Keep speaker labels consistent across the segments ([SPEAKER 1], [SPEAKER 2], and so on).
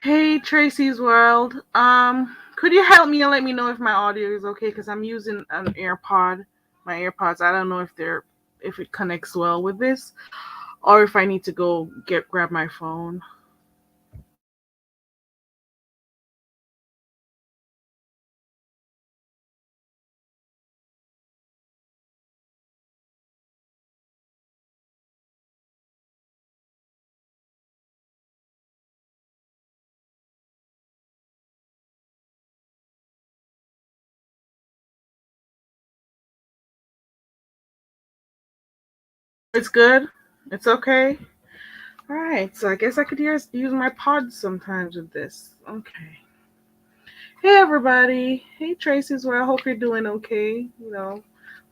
[SPEAKER 1] Hey, Tracy's World. Could you help me and let me know if my audio is okay? Because I'm using an AirPod. My AirPods. I don't know if it connects well with this, or if I need to go grab my phone. It's good. It's okay. All right. So I guess I could use my pod sometimes with this. Okay. Hey, everybody. Hey, Tracy's World. I hope you're doing okay.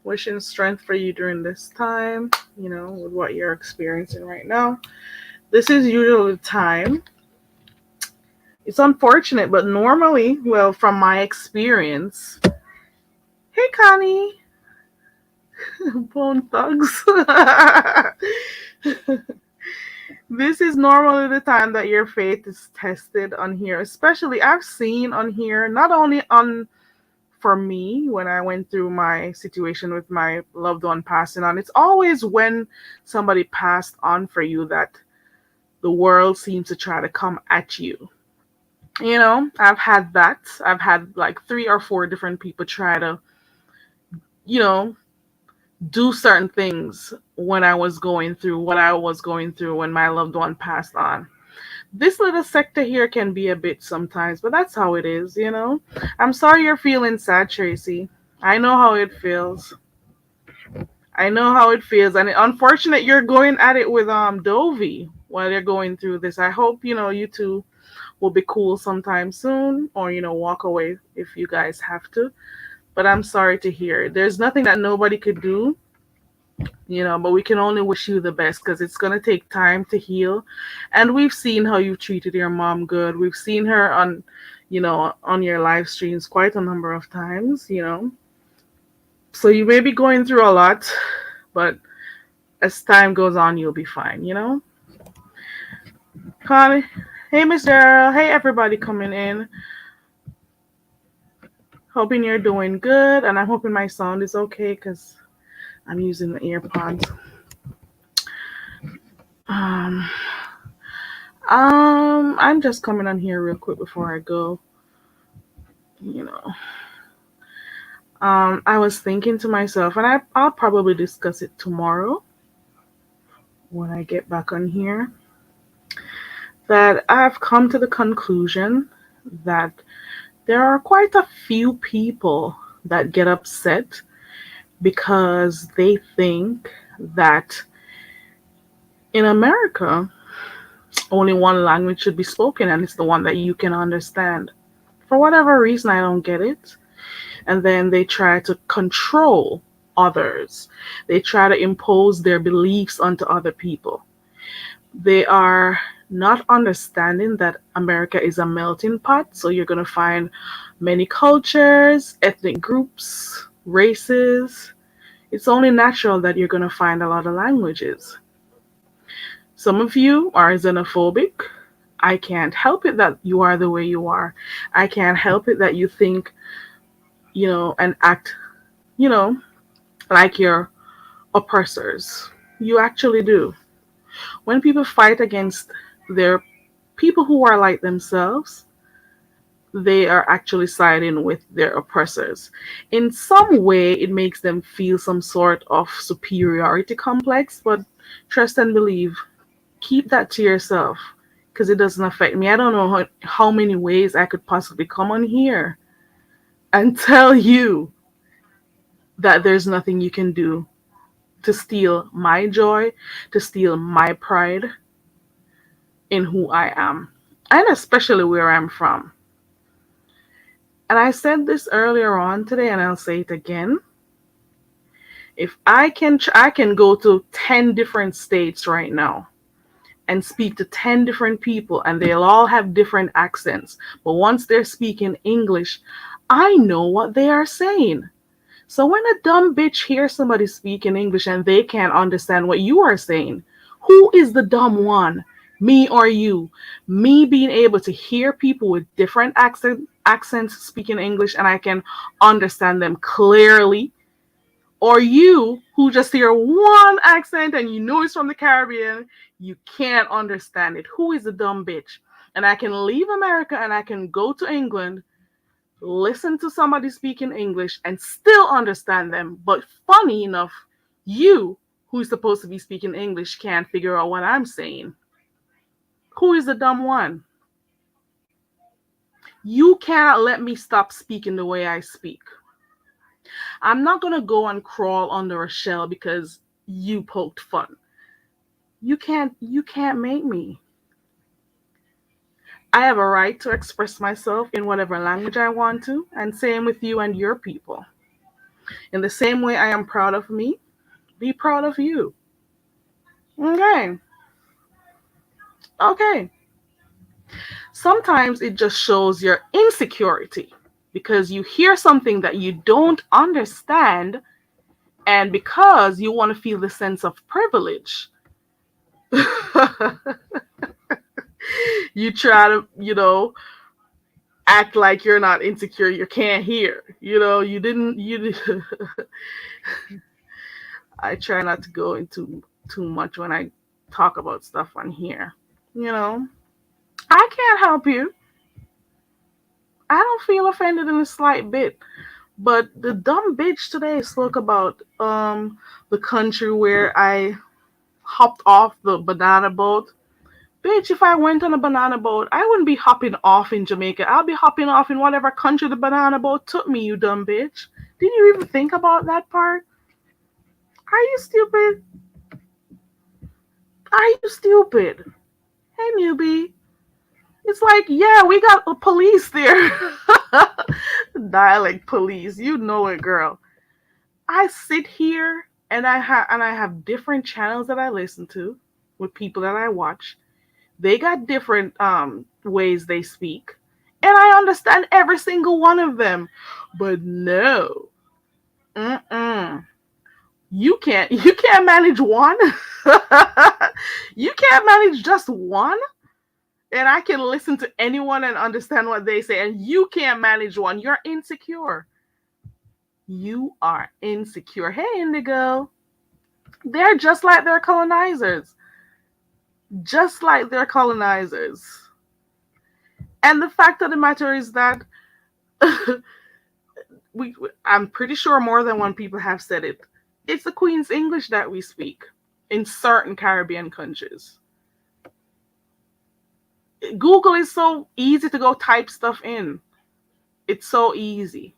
[SPEAKER 1] Wishing strength for you during this time. With what you're experiencing right now. This is usually the time. It's unfortunate, but normally, well, from my experience, hey, Connie, Bone Thugs. This is normally the time that your faith is tested on here. Especially, I've seen on here, not only on for me when I went through my situation with my loved one passing on, it's always when somebody passed on for you that the world seems to try to come at you. I've had that. I've had like three or four different people try to, you know, do certain things when I was going through what I was going through when my loved one passed on. This little sector here can be a bit sometimes, but that's how it is. I'm sorry you're feeling sad, Tracy. I know how it feels. I know how it feels, and unfortunate you're going at it with Dovey while you're going through this. I hope you two will be cool sometime soon, or walk away if you guys have to. But I'm sorry to hear. There's nothing that nobody could do, but we can only wish you the best because it's going to take time to heal. And we've seen how you've treated your mom good. We've seen her on your live streams quite a number of times. So you may be going through a lot, but as time goes on, you'll be fine. Connie, hey, Miss Daryl. Hey, everybody coming in. Hoping you're doing good, and I'm hoping my sound is okay because I'm using the AirPods. Um, I'm just coming on here real quick before I go. You know, I was thinking to myself, and I'll probably discuss it tomorrow when I get back on here, that I've come to the conclusion that there are quite a few people that get upset because they think that in America, only one language should be spoken, and it's the one that you can understand. For whatever reason, I don't get it. And then they try to control others, they try to impose their beliefs onto other people. They are not understanding that America is a melting pot, so you're going to find many cultures, ethnic groups, races. It's only natural that you're going to find a lot of languages. Some of you are xenophobic. I can't help it that you are the way you are. I can't help it that you think, and act, you know, like your oppressors. You actually do. When people fight against their people who are like themselves, they are actually siding with their oppressors. In some way, it makes them feel some sort of superiority complex, but trust and believe, keep that to yourself because it doesn't affect me. I don't know how many ways I could possibly come on here and tell you that there's nothing you can do to steal my joy, to steal my pride in who I am, and especially where I'm from. And I said this earlier on today, and I'll say it again. If I can go to 10 different states right now and speak to 10 different people, and they'll all have different accents. But once they're speaking English, I know what they are saying. So when a dumb bitch hears somebody speaking English and they can't understand what you are saying, who is the dumb one? Me or you? Me being able to hear people with different accents speaking English and I can understand them clearly, or you who just hear one accent and you know it's from the Caribbean, you can't understand it. Who is the dumb bitch? And I can leave America and I can go to England, listen to somebody speaking English and still understand them. But funny enough, you who's supposed to be speaking English can't figure out what I'm saying. Who is the dumb one? You cannot let me stop speaking the way I speak. I'm not going to go and crawl under a shell because you poked fun. You can't make me. I have a right to express myself in whatever language I want to, and same with you and your people. In the same way I am proud of me, be proud of you. Okay. Okay. Sometimes it just shows your insecurity because you hear something that you don't understand, and because you want to feel the sense of privilege, you try to, act like you're not insecure, you can't hear. You didn't, I try not to go into too much when I talk about stuff on here. You know, I can't help you. I don't feel offended in the slight bit. But the dumb bitch today spoke about the country where I hopped off the banana boat. Bitch, if I went on a banana boat, I wouldn't be hopping off in Jamaica. I'll be hopping off in whatever country the banana boat took me, you dumb bitch. Didn't you even think about that part? Are you stupid? Are you stupid? Hey, newbie. It's like, yeah, we got a police there. Dialect police. You know it, girl. I sit here and I have different channels that I listen to with people that I watch. They got different ways they speak, and I understand every single one of them. But no, mm-mm. You can't manage one. You can't manage just one. And I can listen to anyone and understand what they say, and you can't manage one. You're insecure. You are insecure. Hey, Indigo. They're just like their colonizers. Just like their colonizers. And the fact of the matter is that I'm pretty sure more than one people have said it. It's the Queen's English that we speak in certain Caribbean countries. Google is so easy to go type stuff in. It's so easy.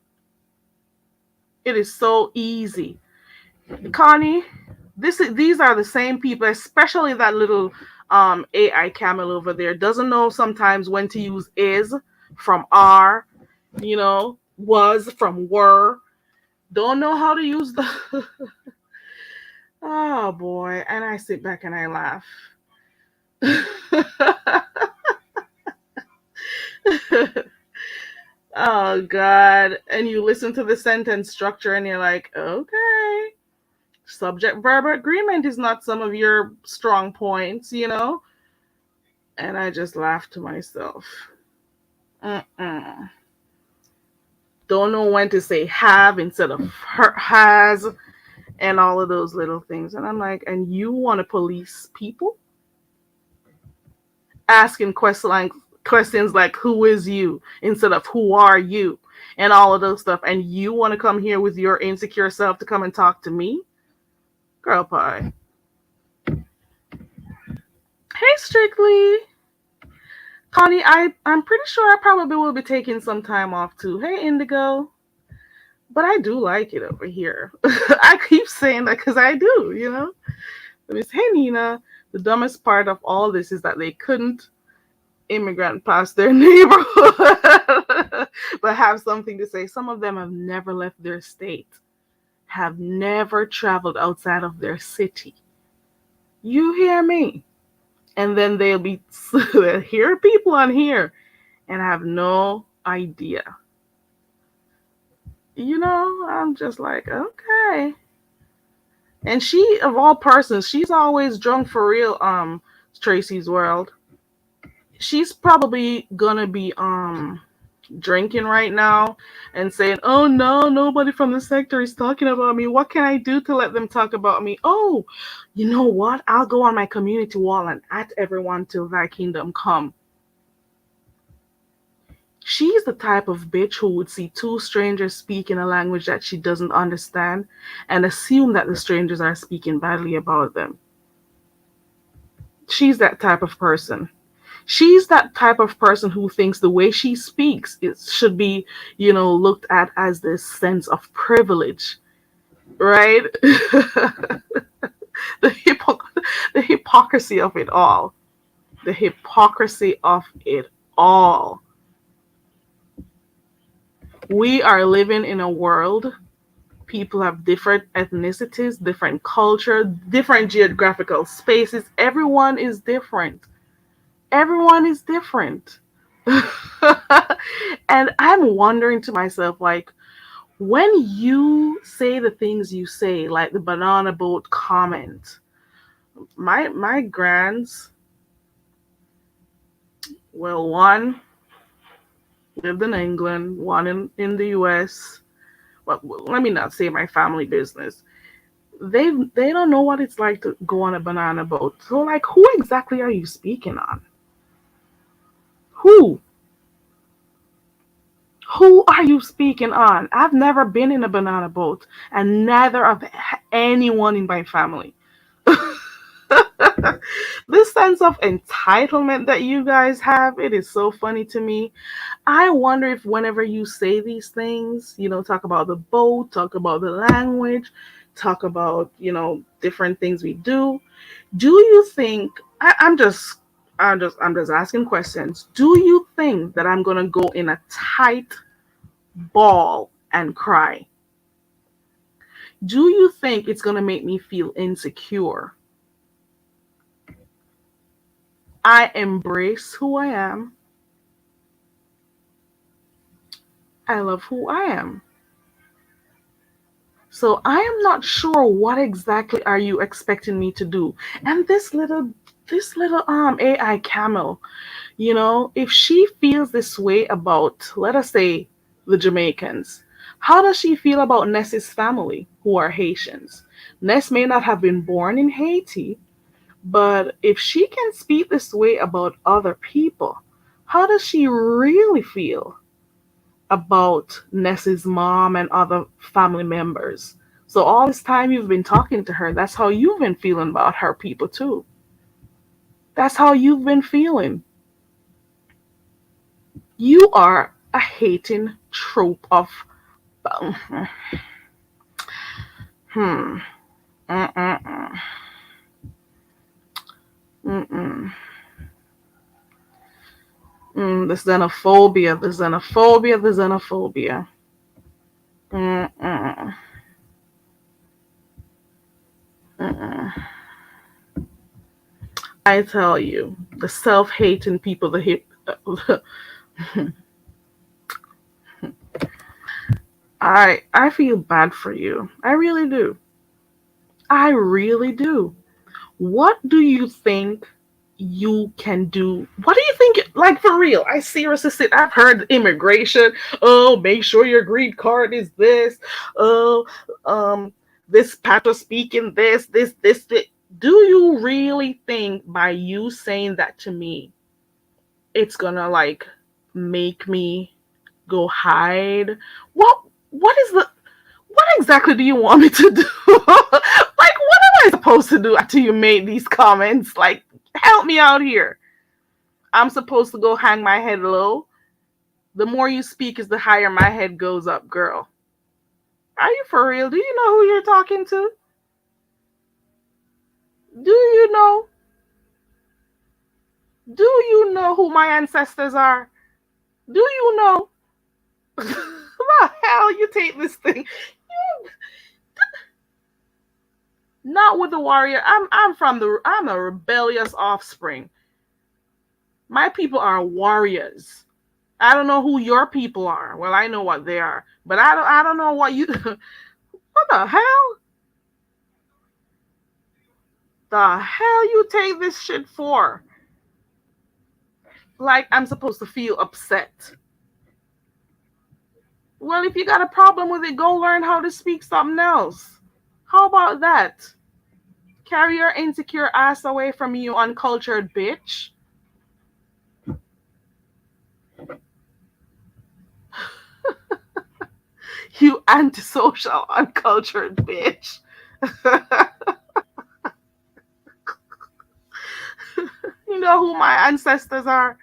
[SPEAKER 1] It is so easy. Connie, these are the same people, especially that little AI camel over there. Doesn't know sometimes when to use is from are, was from were. Don't know how to use the. Oh boy, and I sit back and I laugh. Oh God. And you listen to the sentence structure and you're like, okay. Subject verb agreement is not some of your strong points. And I just laugh to myself. Mm-mm. Don't know when to say have instead of has and all of those little things. And I'm like, and you want to police people? Asking questions like who is you instead of who are you and all of those stuff, and you want to come here with your insecure self to come and talk to me? Girl pie. Hey, Strictly. Connie, I'm pretty sure I probably will be taking some time off too. Hey, Indigo. But I do like it over here. I keep saying that because I do. Hey, Nina. The dumbest part of all this is that they couldn't immigrant past their neighborhood that have something to say. Some of them have never left their state, have never traveled outside of their city. You hear me? And then they'll be they'll hear people on here and have no idea. I'm just like, okay. And she, of all persons, she's always drunk for real. Tracy's World. She's probably gonna be drinking right now and saying, "Oh no, nobody from the sector is talking about me. What can I do to let them talk about me?" Oh, you know what? I'll go on my community wall and at everyone till thy kingdom come. She's the type of bitch who would see two strangers speak in a language that she doesn't understand and assume that the strangers are speaking badly about them. She's that type of person. She's that type of person who thinks the way she speaks it should be, looked at as this sense of privilege, right? the, the hypocrisy of it all. The hypocrisy of it all. We are living in a world. People have different ethnicities, different culture, different geographical spaces. Everyone is different. Everyone is different. And I'm wondering to myself, like, when you say the things you say, like the banana boat comment, my grands, well, one lived in England, one in the US. Well, let me not say my family business. They don't know what it's like to go on a banana boat. So, like, who exactly are you speaking on? Who? Who are you speaking on? I've never been in a banana boat, and neither of anyone in my family. This sense of entitlement that you guys have, it is so funny to me. I wonder if whenever you say these things, talk about the boat, talk about the language, talk about, different things we do you think I'm just asking questions. Do you think that I'm gonna go in a tight ball and cry? Do you think it's gonna make me feel insecure? I embrace who I am. I love who I am. So I am not sure what exactly are you expecting me to do. And this little AI camel, if she feels this way about, let us say, the Jamaicans, how does she feel about Ness's family who are Haitians? Ness may not have been born in Haiti, but if she can speak this way about other people, how does she really feel about Ness's mom and other family members? So all this time you've been talking to her, that's how you've been feeling about her people too. That's how you've been feeling. You are a hating trope of hmm. Mm-mm-mm. Mm-mm. The xenophobia, the xenophobia, the xenophobia. Mm-mm. Mm-mm. I tell you, the self-hating people, the hip. I feel bad for you. I really do. I really do. What do you think you can do? What do you think? Like, for real? I seriously sit. I've heard immigration. Oh, make sure your green card is this. Oh, this Pato speaking this. Do you really think by you saying that to me, it's gonna like make me go hide? What is the what exactly do you want me to do? Like, what am I supposed to do after you made these comments? Like, help me out here. I'm supposed to go hang my head low. The more you speak is the higher my head goes up, girl. Are you for real? Do you know who you're talking to? Do you know? Do you know who my ancestors are? Do you know? The hell you take this thing? Not with the warrior. I'm a rebellious offspring. My people are warriors. I don't know who your people are. Well, I know what they are, but I don't know what you what the hell? The hell you take this shit for? Like I'm supposed to feel upset. Well, if you got a problem with it, go learn how to speak something else. How about that? Carry your insecure ass away from you, uncultured bitch. You antisocial, uncultured bitch. You know who my ancestors are?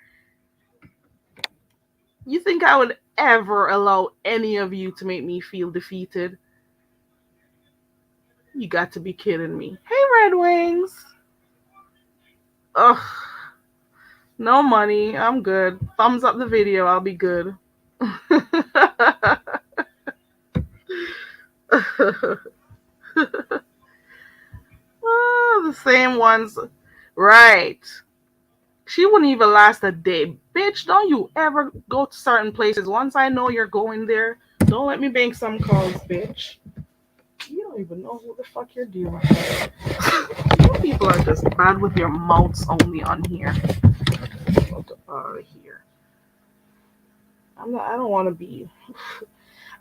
[SPEAKER 1] You think I would ever allow any of you to make me feel defeated? You got to be kidding me. Hey, Red Wings. Ugh, no money. I'm good. Thumbs up the video. I'll be good. The same ones. Right. She wouldn't even last a day. Bitch, don't you ever go to certain places. Once I know you're going there, don't let me make some calls, bitch. You don't even know who the fuck you're dealing with. You people are just bad with your mouths only on here. Get out of here. I don't want to be.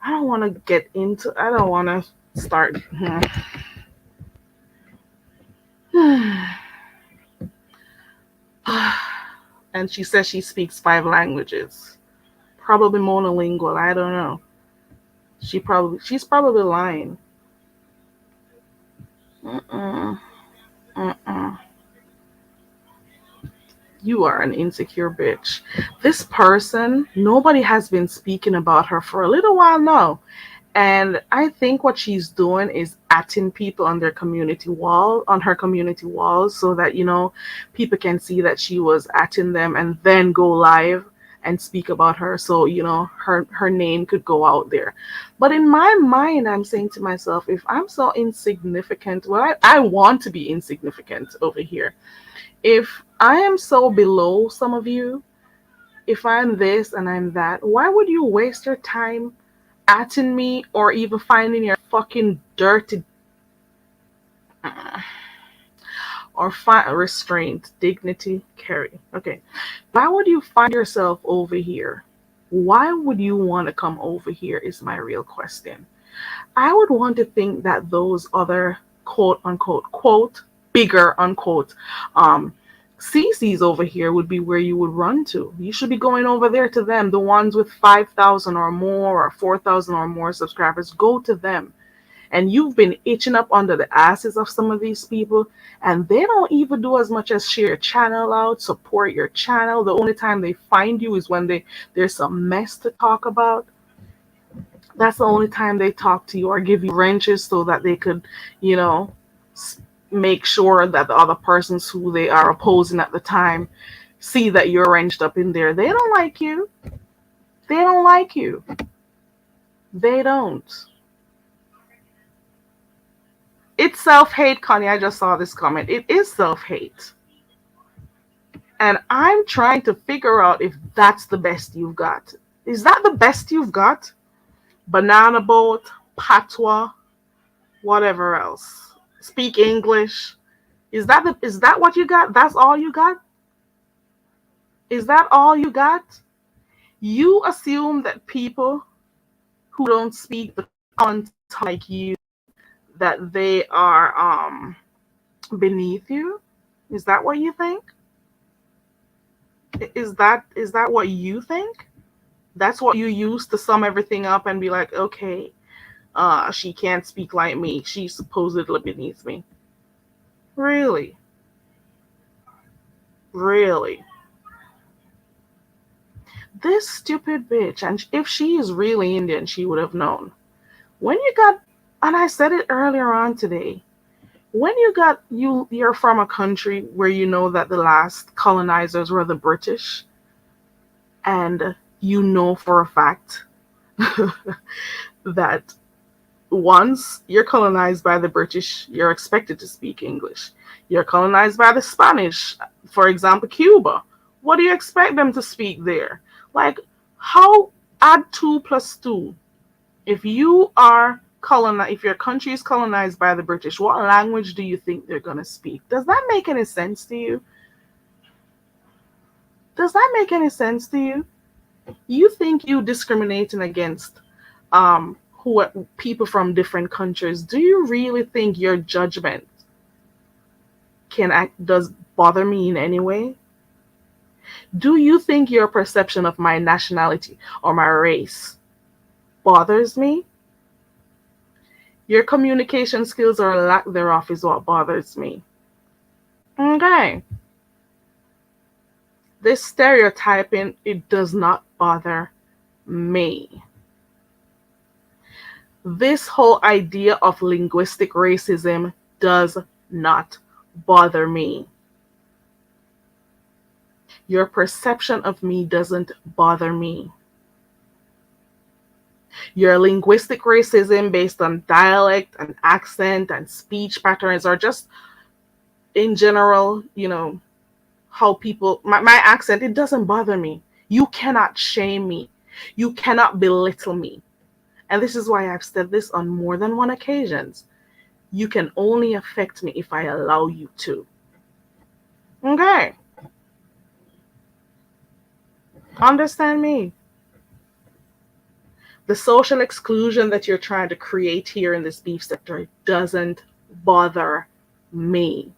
[SPEAKER 1] I don't want to get into. I don't want to start. And she says she speaks 5 languages. Probably monolingual. I don't know. She's probably lying. Mm-mm. Mm-mm. You are an insecure bitch. This person, nobody has been speaking about her for a little while now. And I think what she's doing is atting people on their community wall, on her community walls, so that, people can see that she was atting them and then go live and speak about her. So, her name could go out there. But in my mind, I'm saying to myself, if I'm so insignificant, well, I want to be insignificant over here. If I am so below some of you, if I'm this and I'm that, why would you waste your time atting me or even finding your fucking dirty or restraint, dignity, carry? Okay. Why would you find yourself over here? Why would you want to come over here is my real question. I would want to think that those other quote unquote quote bigger unquote CCs over here would be where you would run to. You should be going over there to them, the ones with 5,000 or more or 4,000 or more subscribers. Go to them. And you've been itching up under the asses of some of these people, and they don't even do as much as share your channel out, support your channel. The only time they find you is when there's some mess to talk about. That's the only time they talk to you or give you wrenches so that they could, make sure that the other persons who they are opposing at the time see that you're wrenched up in there. They don't like you. They don't like you. They don't. It's self-hate, Connie. I just saw this comment. It is self-hate. And I'm trying to figure out if that's the best you've got. Is that the best you've got? Banana boat, patois, whatever else. Speak English. Is that what you got? That's all you got? Is that all you got? You assume that people who don't speak the content like you, that they are beneath you? Is that what you think? Is that what you think? That's what you use to sum everything up and be like, okay, she can't speak like me. She's supposedly beneath me. Really? Really? This stupid bitch, and if she is really Indian, she would have known. When you got, and I said it earlier on today, when you're from a country where you know that the last colonizers were the British, and you know for a fact that once you're colonized by the British, you're expected to speak English. You're colonized by the Spanish, for example, Cuba. What do you expect them to speak there? Like, how add two plus two? If you are colonized, if your country is colonized by the British, what language do you think they're going to speak? Does that make any sense to you? Does that make any sense to you? You think you discriminating against who people from different countries? Do you really think your judgment does bother me in any way? Do you think your perception of my nationality or my race bothers me? Your communication skills or lack thereof is what bothers me. Okay. This stereotyping, it does not bother me. This whole idea of linguistic racism does not bother me. Your perception of me doesn't bother me. Your linguistic racism based on dialect and accent and speech patterns, or just in general, how people, my accent, it doesn't bother me. You cannot shame me. You cannot belittle me. And this is why I've said this on more than one occasions. You can only affect me if I allow you to. Okay. Understand me. The social exclusion that you're trying to create here in this beef sector doesn't bother me.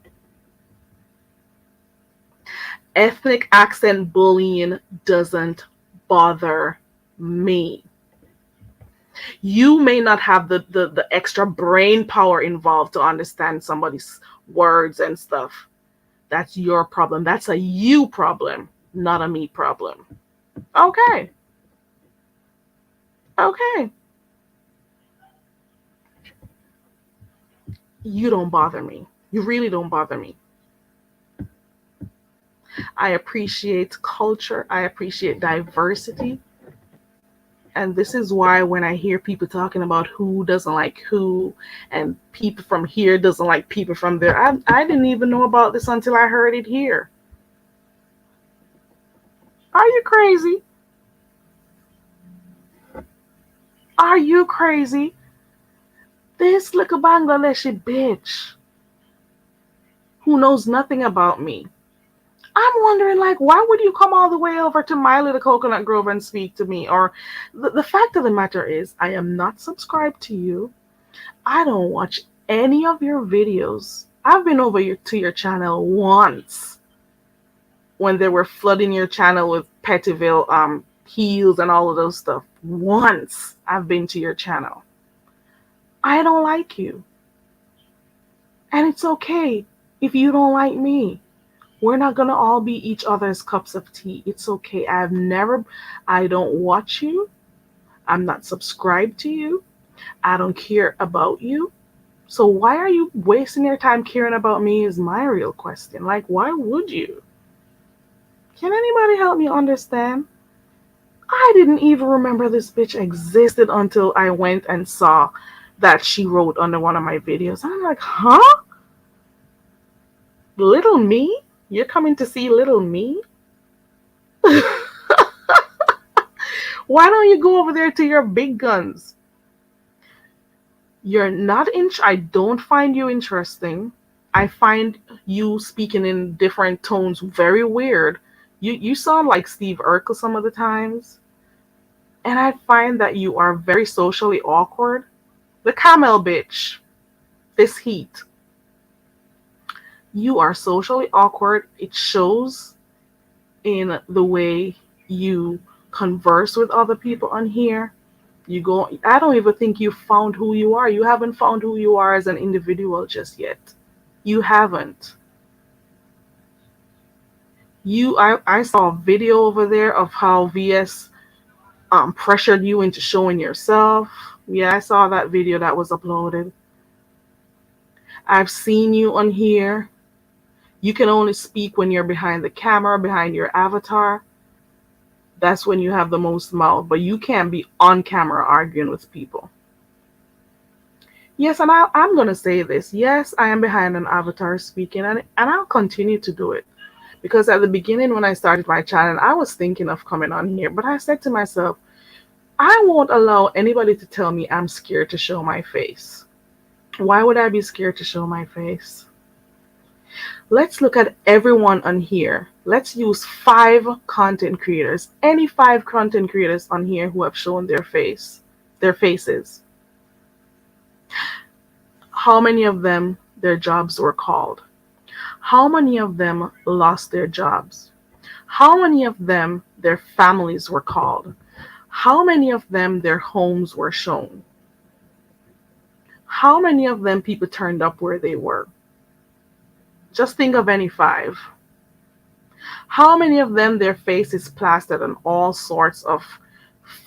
[SPEAKER 1] Ethnic accent bullying doesn't bother me. You may not have the extra brain power involved to understand somebody's words and stuff. That's your problem. That's a you problem, not a me problem. Okay. Okay. You don't bother me. You really don't bother me. I appreciate culture. I appreciate diversity. And this is why when I hear people talking about who doesn't like who and people from here doesn't like people from there, I didn't even know about this until I heard it here. Are you crazy? Are you crazy? This little Bangladeshi bitch who knows nothing about me. I'm wondering, like, why would you come all the way over to my little coconut grove and speak to me? Or the fact of the matter is, I am not subscribed to you. I don't watch any of your videos. I've been over to your channel once when they were flooding your channel with Pettyville heels and all of those stuff. Once I've been to your channel. I don't like you. And it's okay if you don't like me. We're not going to all be each other's cups of tea. It's okay. I don't watch you. I'm not subscribed to you. I don't care about you. So why are you wasting your time caring about me is my real question. Like, why would you? Can anybody help me understand? I didn't even remember this bitch existed until I went and saw that she wrote under one of my videos. I'm like, huh? Little me? You're coming to see little me? Why don't you go over there to your big guns? You're not I don't find you interesting. I find you speaking in different tones very weird. You sound like Steve Urkel some of the times. And I find that you are very socially awkward. The camel bitch. This heat. You are socially awkward. It shows in the way you converse with other people on here. I don't even think you found who you are. You haven't found who you are as an individual just yet. You haven't. I saw a video over there of how VS pressured you into showing yourself. Yeah, I saw that video that was uploaded. I've seen you on here. You can only speak when you're behind the camera, behind your avatar. That's when you have the most mouth, but you can't be on camera arguing with people. Yes, and I'm going to say this. Yes, I am behind an avatar speaking, and I'll continue to do it. Because at the beginning, when I started my channel, I was thinking of coming on here, but I said to myself, I won't allow anybody to tell me I'm scared to show my face. Why would I be scared to show my face? Let's look at everyone on here. Let's use 5 content creators, any 5 content creators on here who have shown their faces. How many of them their jobs were called? How many of them lost their jobs? How many of them their families were called? How many of them their homes were shown? How many of them people turned up where they were? Just think of any 5. How many of them their face is plastered on all sorts of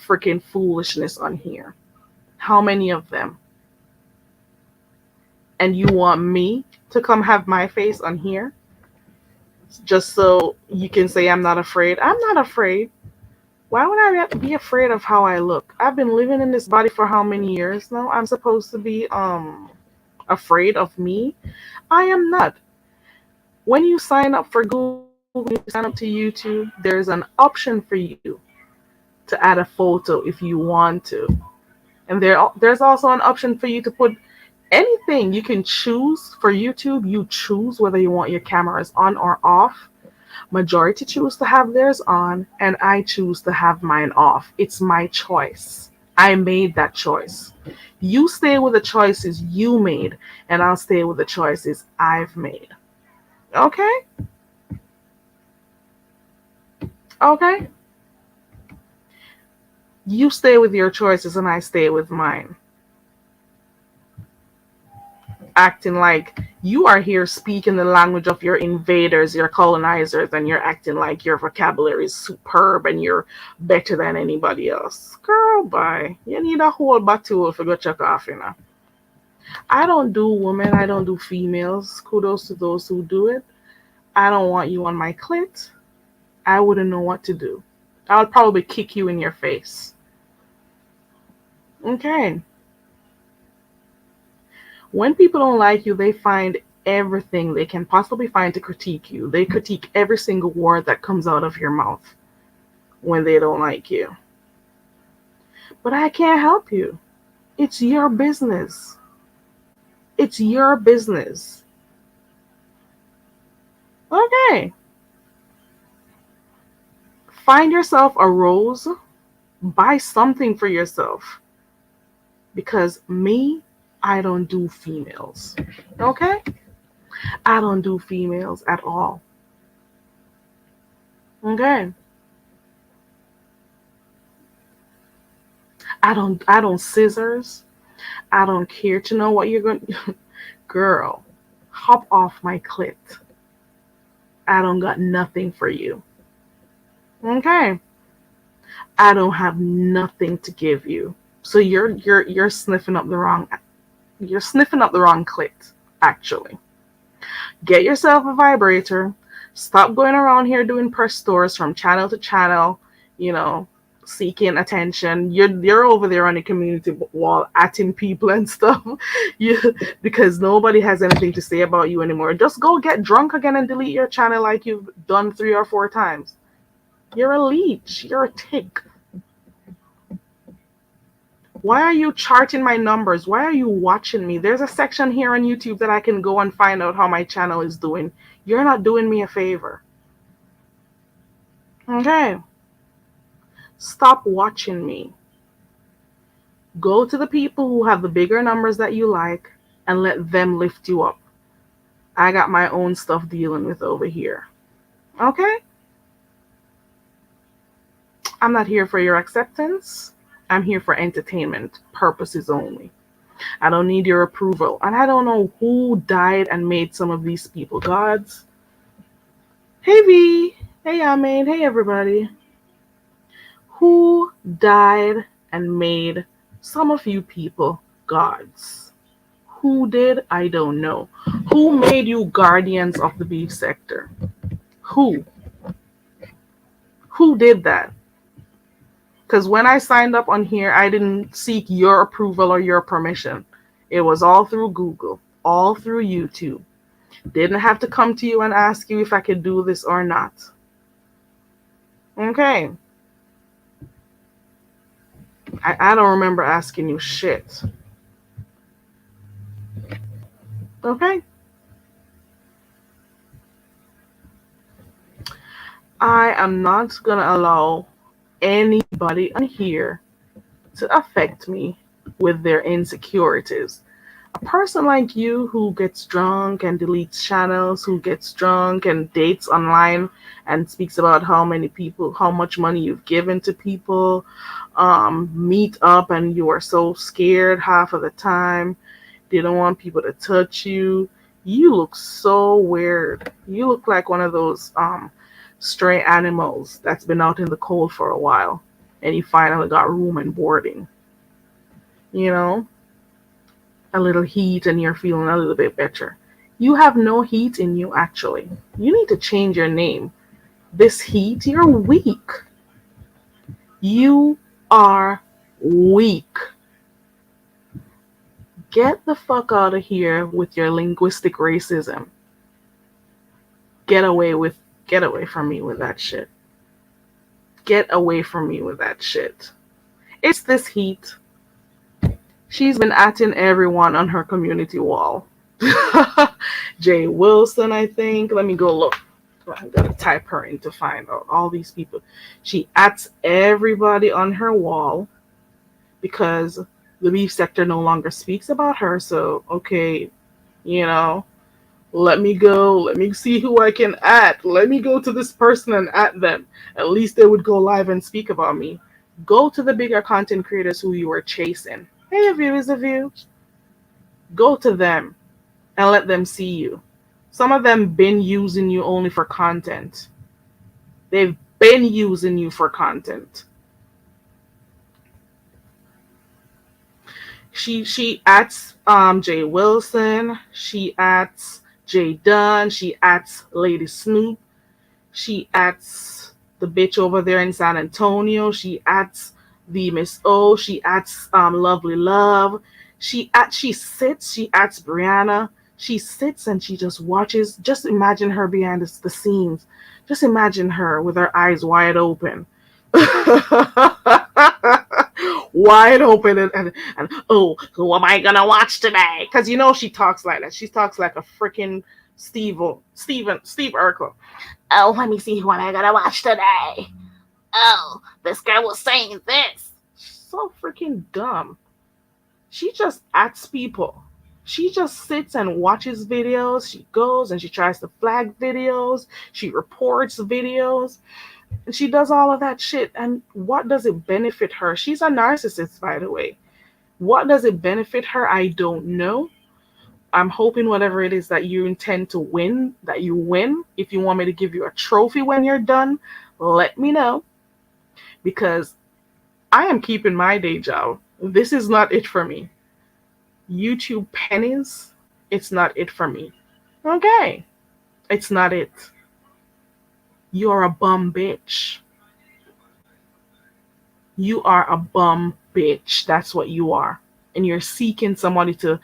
[SPEAKER 1] freaking foolishness on here? How many of them? And you want me to come have my face on here just so you can say I'm not afraid? I'm not afraid. Why would I be afraid of how I look? I've been living in this body for how many years now? I'm supposed to be afraid of me? I am not. When you sign up for Google, when you sign up to YouTube, there's an option for you to add a photo if you want to. And there's also an option for you to put anything. You can choose for YouTube. You choose whether you want your cameras on or off. Majority choose to have theirs on, and I choose to have mine off. It's my choice. I made that choice. You stay with the choices you made, and I'll stay with the choices I've made. Okay? Okay? You stay with your choices, and I stay with mine. Acting like you are here speaking the language of your invaders, your colonizers, and you're acting like your vocabulary is superb and you're better than anybody else. Girl, bye. You need a whole bottle to go check off, you know. I don't do women, I don't do females. Kudos to those who do it. I don't want you on my clit. I wouldn't know what to do. I would probably kick you in your face. Okay. When people don't like you, they find everything they can possibly find to critique you. They critique every single word that comes out of your mouth when they don't like you. But I can't help you. It's your business. It's your business. Okay. Find yourself a rose. Buy something for yourself. Because me, I don't do females. Okay? I don't do females at all. Okay? I don't scissors. I don't care to know what you're going to girl, hop off my clit. I don't got nothing for you. Okay? I don't have nothing to give you. So you're sniffing up the wrong clit, actually. Get yourself a vibrator. Stop going around here doing press stores from channel to channel, seeking attention. You're over there on the community wall atting people and stuff. Because nobody has anything to say about you anymore. Just go get drunk again and delete your channel like you've done 3 or 4 times. You're a leech. You're a tick. Why are you charting my numbers? Why are you watching me? There's a section here on YouTube that I can go and find out how my channel is doing. You're not doing me a favor. Okay. Stop watching me. Go to the people who have the bigger numbers that you like and let them lift you up. I got my own stuff dealing with over here. Okay? I'm not here for your acceptance. I'm here for entertainment purposes only. I don't need your approval. And I don't know who died and made some of these people gods. Hey V. Hey Amin. Hey everybody. Who died and made some of you people gods? Who did? I don't know. Who made you guardians of the beef sector? Who? Who did that? Because when I signed up on here, I didn't seek your approval or your permission. It was all through Google, all through YouTube. Didn't have to come to you and ask you if I could do this or not. Okay. I don't remember asking you shit. Okay. I am not going to allow anybody on here to affect me with their insecurities. A person like you who gets drunk and deletes channels, who gets drunk and dates online and speaks about how many people, how much money you've given to people, meet up and you are so scared half of the time, they don't want people to touch you. You look so weird. You look like one of those stray animals that's been out in the cold for a while and you finally got room and boarding. You know? A little heat and you're feeling a little bit better. You have no heat in you, actually. You need to change your name. This heat, you're weak. You are weak. Get the fuck out of here with your linguistic racism. Get away from me with that shit. Get away from me with that shit. It's this heat. She's been atting everyone on her community wall. Jay Wilson, I think. Let me go look. I'm going to type her in to find out all these people. She ats everybody on her wall because the beef sector no longer speaks about her. So, okay, you know, let me go. Let me see who I can at. Let me go to this person and at them. At least they would go live and speak about me. Go to the bigger content creators who you were chasing. Hey, a view is a view. Go to them and let them see you. Some of them been using you only for content. They've been using you for content. She ats Jay Wilson. She ats Jay Dunn. She ats Lady Snoop. She ats the bitch over there in San Antonio. She ats the Miss O. She ats Lovely Love. She ats Brianna. She sits and she just watches. Just imagine her behind the scenes. Just imagine her with her eyes wide open. Wide open and oh, who am I gonna watch today? Because you know she talks like that. She talks like a freaking Steve Urkel. Oh, let me see who am I gonna watch today. Oh, this girl was saying this. So freaking dumb. She just acts people. She just sits and watches videos. She goes and she tries to flag videos. She reports videos. And she does all of that shit. And what does it benefit her? She's a narcissist, by the way. What does it benefit her? I don't know. I'm hoping whatever it is that you intend to win, that you win. If you want me to give you a trophy when you're done, let me know. Because I am keeping my day job. This is not it for me. YouTube pennies, it's not it for me. Okay. It's not it. You're a bum bitch. You are a bum bitch. That's what you are. And you're seeking somebody to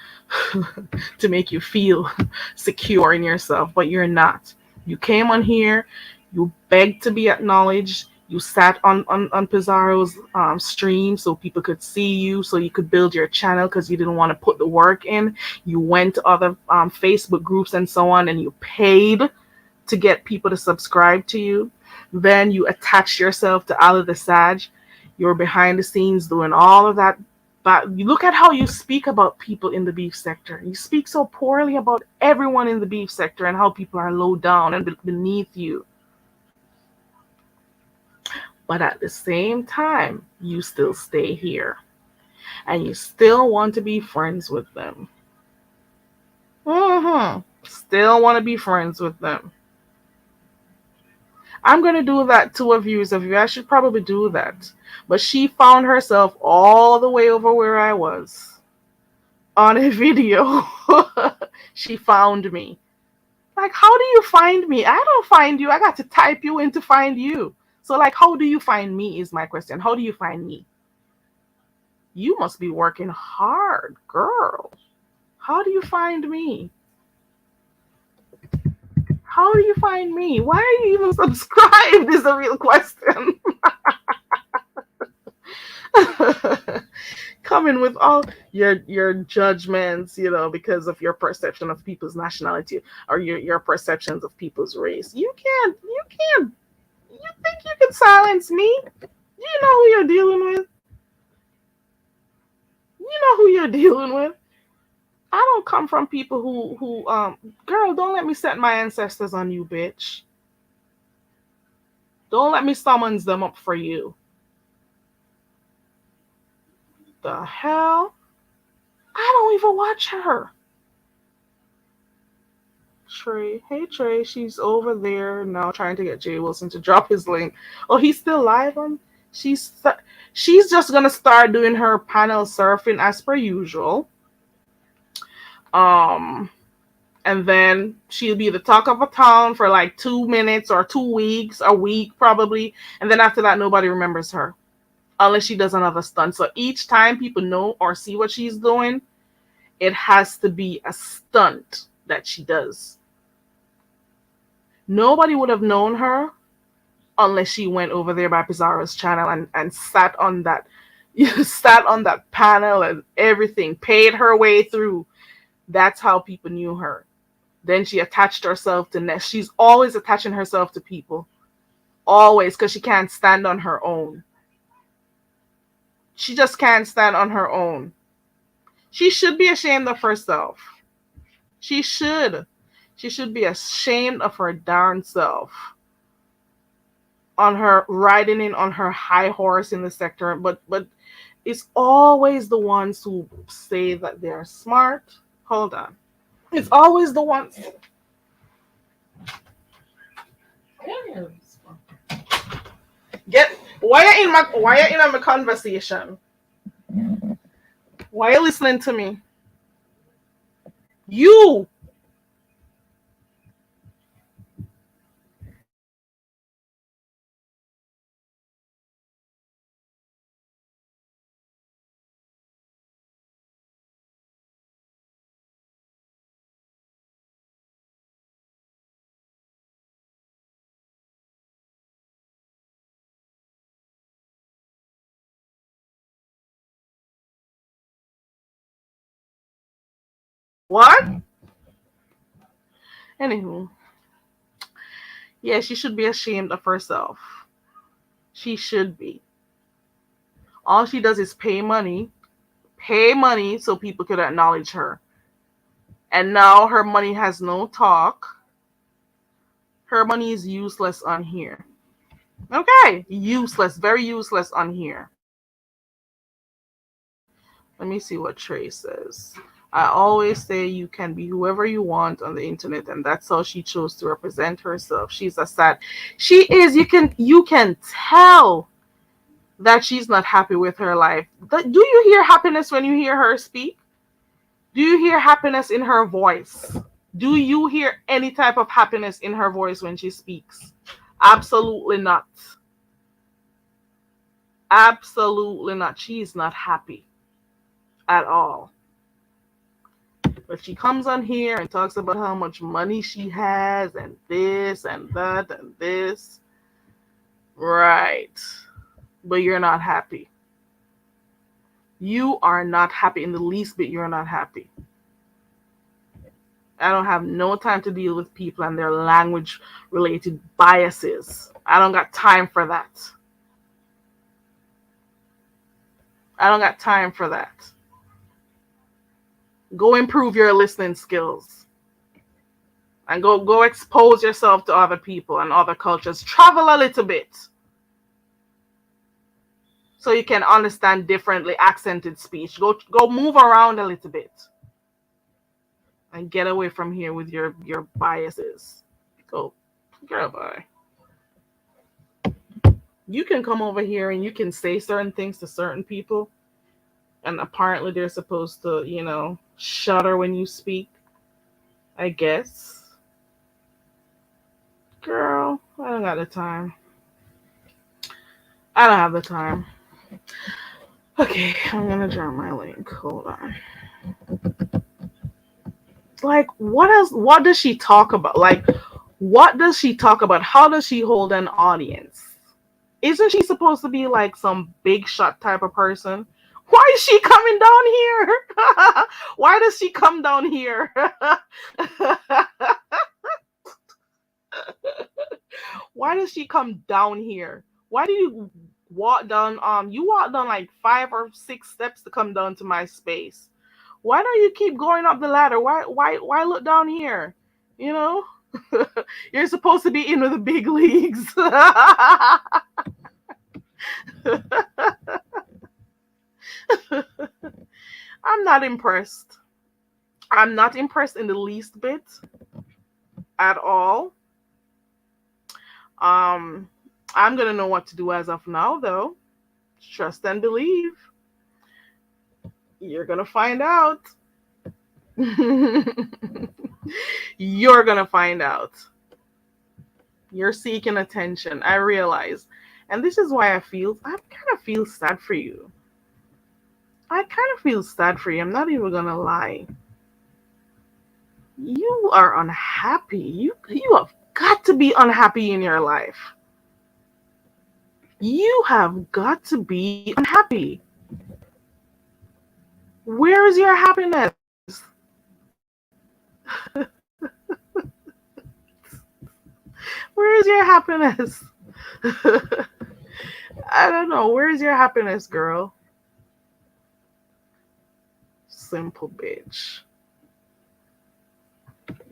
[SPEAKER 1] to make you feel secure in yourself, but you're not. You came on here, you begged to be acknowledged, you sat on Pizarro's stream so people could see you, so you could build your channel because you didn't want to put the work in. You went to other Facebook groups and so on, and you paid to get people to subscribe to you. Then you attached yourself to Ali the Sag. You're behind the scenes doing all of that. But you look at how you speak about people in the beef sector. You speak so poorly about everyone in the beef sector and how people are low down and beneath you. But at the same time, you still stay here. And you still want to be friends with them. Still want to be friends with them. I'm going to do that to a viewers of you. I should probably do that. But she found herself all the way over where I was. On a video. She found me. Like, how do you find me? I don't find you. I got to type you in to find you. So, like, how do you find me is my question. How do you find me? You must be working hard, girl. How do you find me? How do you find me? Why are you even subscribed? Is the real question. Coming with all your judgments, because of your perception of people's nationality or your perceptions of people's race. You can't you think you can silence me? You know who you're dealing with. You know who you're dealing with. I don't come from people who girl, don't let me set my ancestors on you, bitch. Don't let me summons them up for you. The hell? I don't even watch her. Trey. Hey Trey, she's over there now trying to get Jay Wilson to drop his link. Oh, he's still live on. She's she's just gonna start doing her panel surfing as per usual. Um, and then she'll be the talk of a town for like 2 minutes or 2 weeks, a week probably, and then after that nobody remembers her unless she does another stunt. So each time people know or see what she's doing, it has to be a stunt that she does. Nobody would have known her unless she went over there by Pizarro's channel and sat on that sat on that panel and everything, paid her way through. That's how people knew her. Then she attached herself to Ness. She's always attaching herself to people. Always, because she can't stand on her own. She just can't stand on her own. She should be ashamed of herself. She should. She should be ashamed of her darn self. On her riding in on her high horse in the sector, but it's always the ones who say that they're smart. Hold on. It's always the ones. Get why you in my conversation? Why you listening to me? You what? Anywho, yeah, she should be ashamed of herself. She should be. All she does is pay money so people could acknowledge her. And now her money has no talk. Her money is useless on here. Okay, useless, very useless on here. Let me see what Trey says. I always say you can be whoever you want on the internet, and that's how she chose to represent herself. She's a sad. She is. You can tell that she's not happy with her life. Do you hear happiness when you hear her speak? Do you hear happiness in her voice? Do you hear any type of happiness in her voice when she speaks? Absolutely not. Absolutely not. She's not happy at all. But she comes on here and talks about how much money she has and this and that and this. Right. But you're not happy. You are not happy in the least bit. You're not happy. I don't have no time to deal with people and their language related biases. I don't got time for that. I don't got time for that. Go improve your listening skills. And go expose yourself to other people and other cultures. Travel a little bit. So you can understand differently accented speech. Go move around a little bit. And get away from here with your biases. Go. Goodbye. You can come over here and you can say certain things to certain people. And apparently they're supposed to, shudder when you speak. I guess. Girl, I don't got the time. I don't have the time. Okay, I'm gonna drop my link. Hold on. Like, what else? What does she talk about? Like, what does she talk about? How does she hold an audience? Isn't she supposed to be like some big shot type of person? Why is she coming down here? Why does she come down here? Why does she come down here? Why do you walk down? You walk down like 5 or 6 steps to come down to my space. Why don't you keep going up the ladder? Why look down here? You know, you're supposed to be in with the big leagues. I'm not impressed. I'm not impressed in the least bit at all. Um, I'm gonna know what to do as of now, though. Trust and believe. You're gonna find out. You're gonna find out. You're seeking attention. I realize, and this is why I kind of feel sad for you. I kind of feel sad for you. I'm not even gonna lie. You are unhappy. You have got to be unhappy in your life. You have got to be unhappy. Where is your happiness? Where is your happiness? I don't know. Where is your happiness, girl? Simple bitch.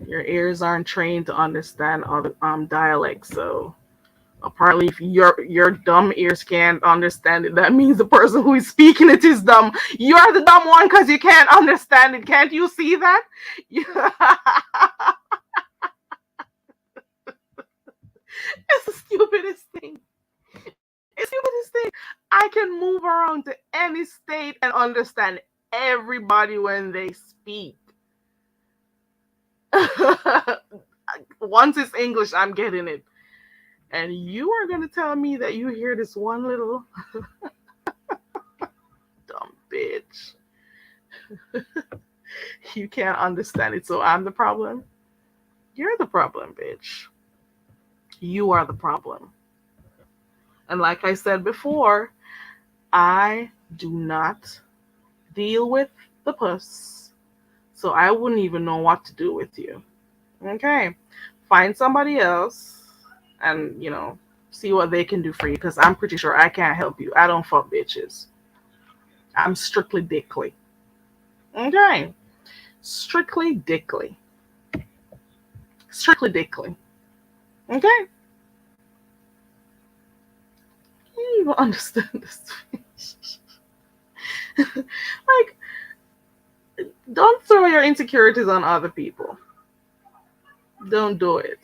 [SPEAKER 1] Your ears aren't trained to understand other dialects, so apparently if your dumb ears can't understand it, that means the person who is speaking it is dumb. You're the dumb one because you can't understand it. Can't you see that? It's the stupidest thing. It's the stupidest thing. I can move around to any state and understand everybody when they speak. Once it's English, I'm getting it. And you are going to tell me that you hear this one little dumb bitch. You can't understand it, so I'm the problem? You're the problem, bitch. You are the problem. And like I said before, I do not deal with the puss, so I wouldn't even know what to do with you. Okay? Find somebody else and, see what they can do for you, because I'm pretty sure I can't help you. I don't fuck bitches. I'm strictly dickly. Okay? Strictly dickly. Strictly dickly. Okay? You don't understand this. Like, don't throw your insecurities on other people. Don't do it.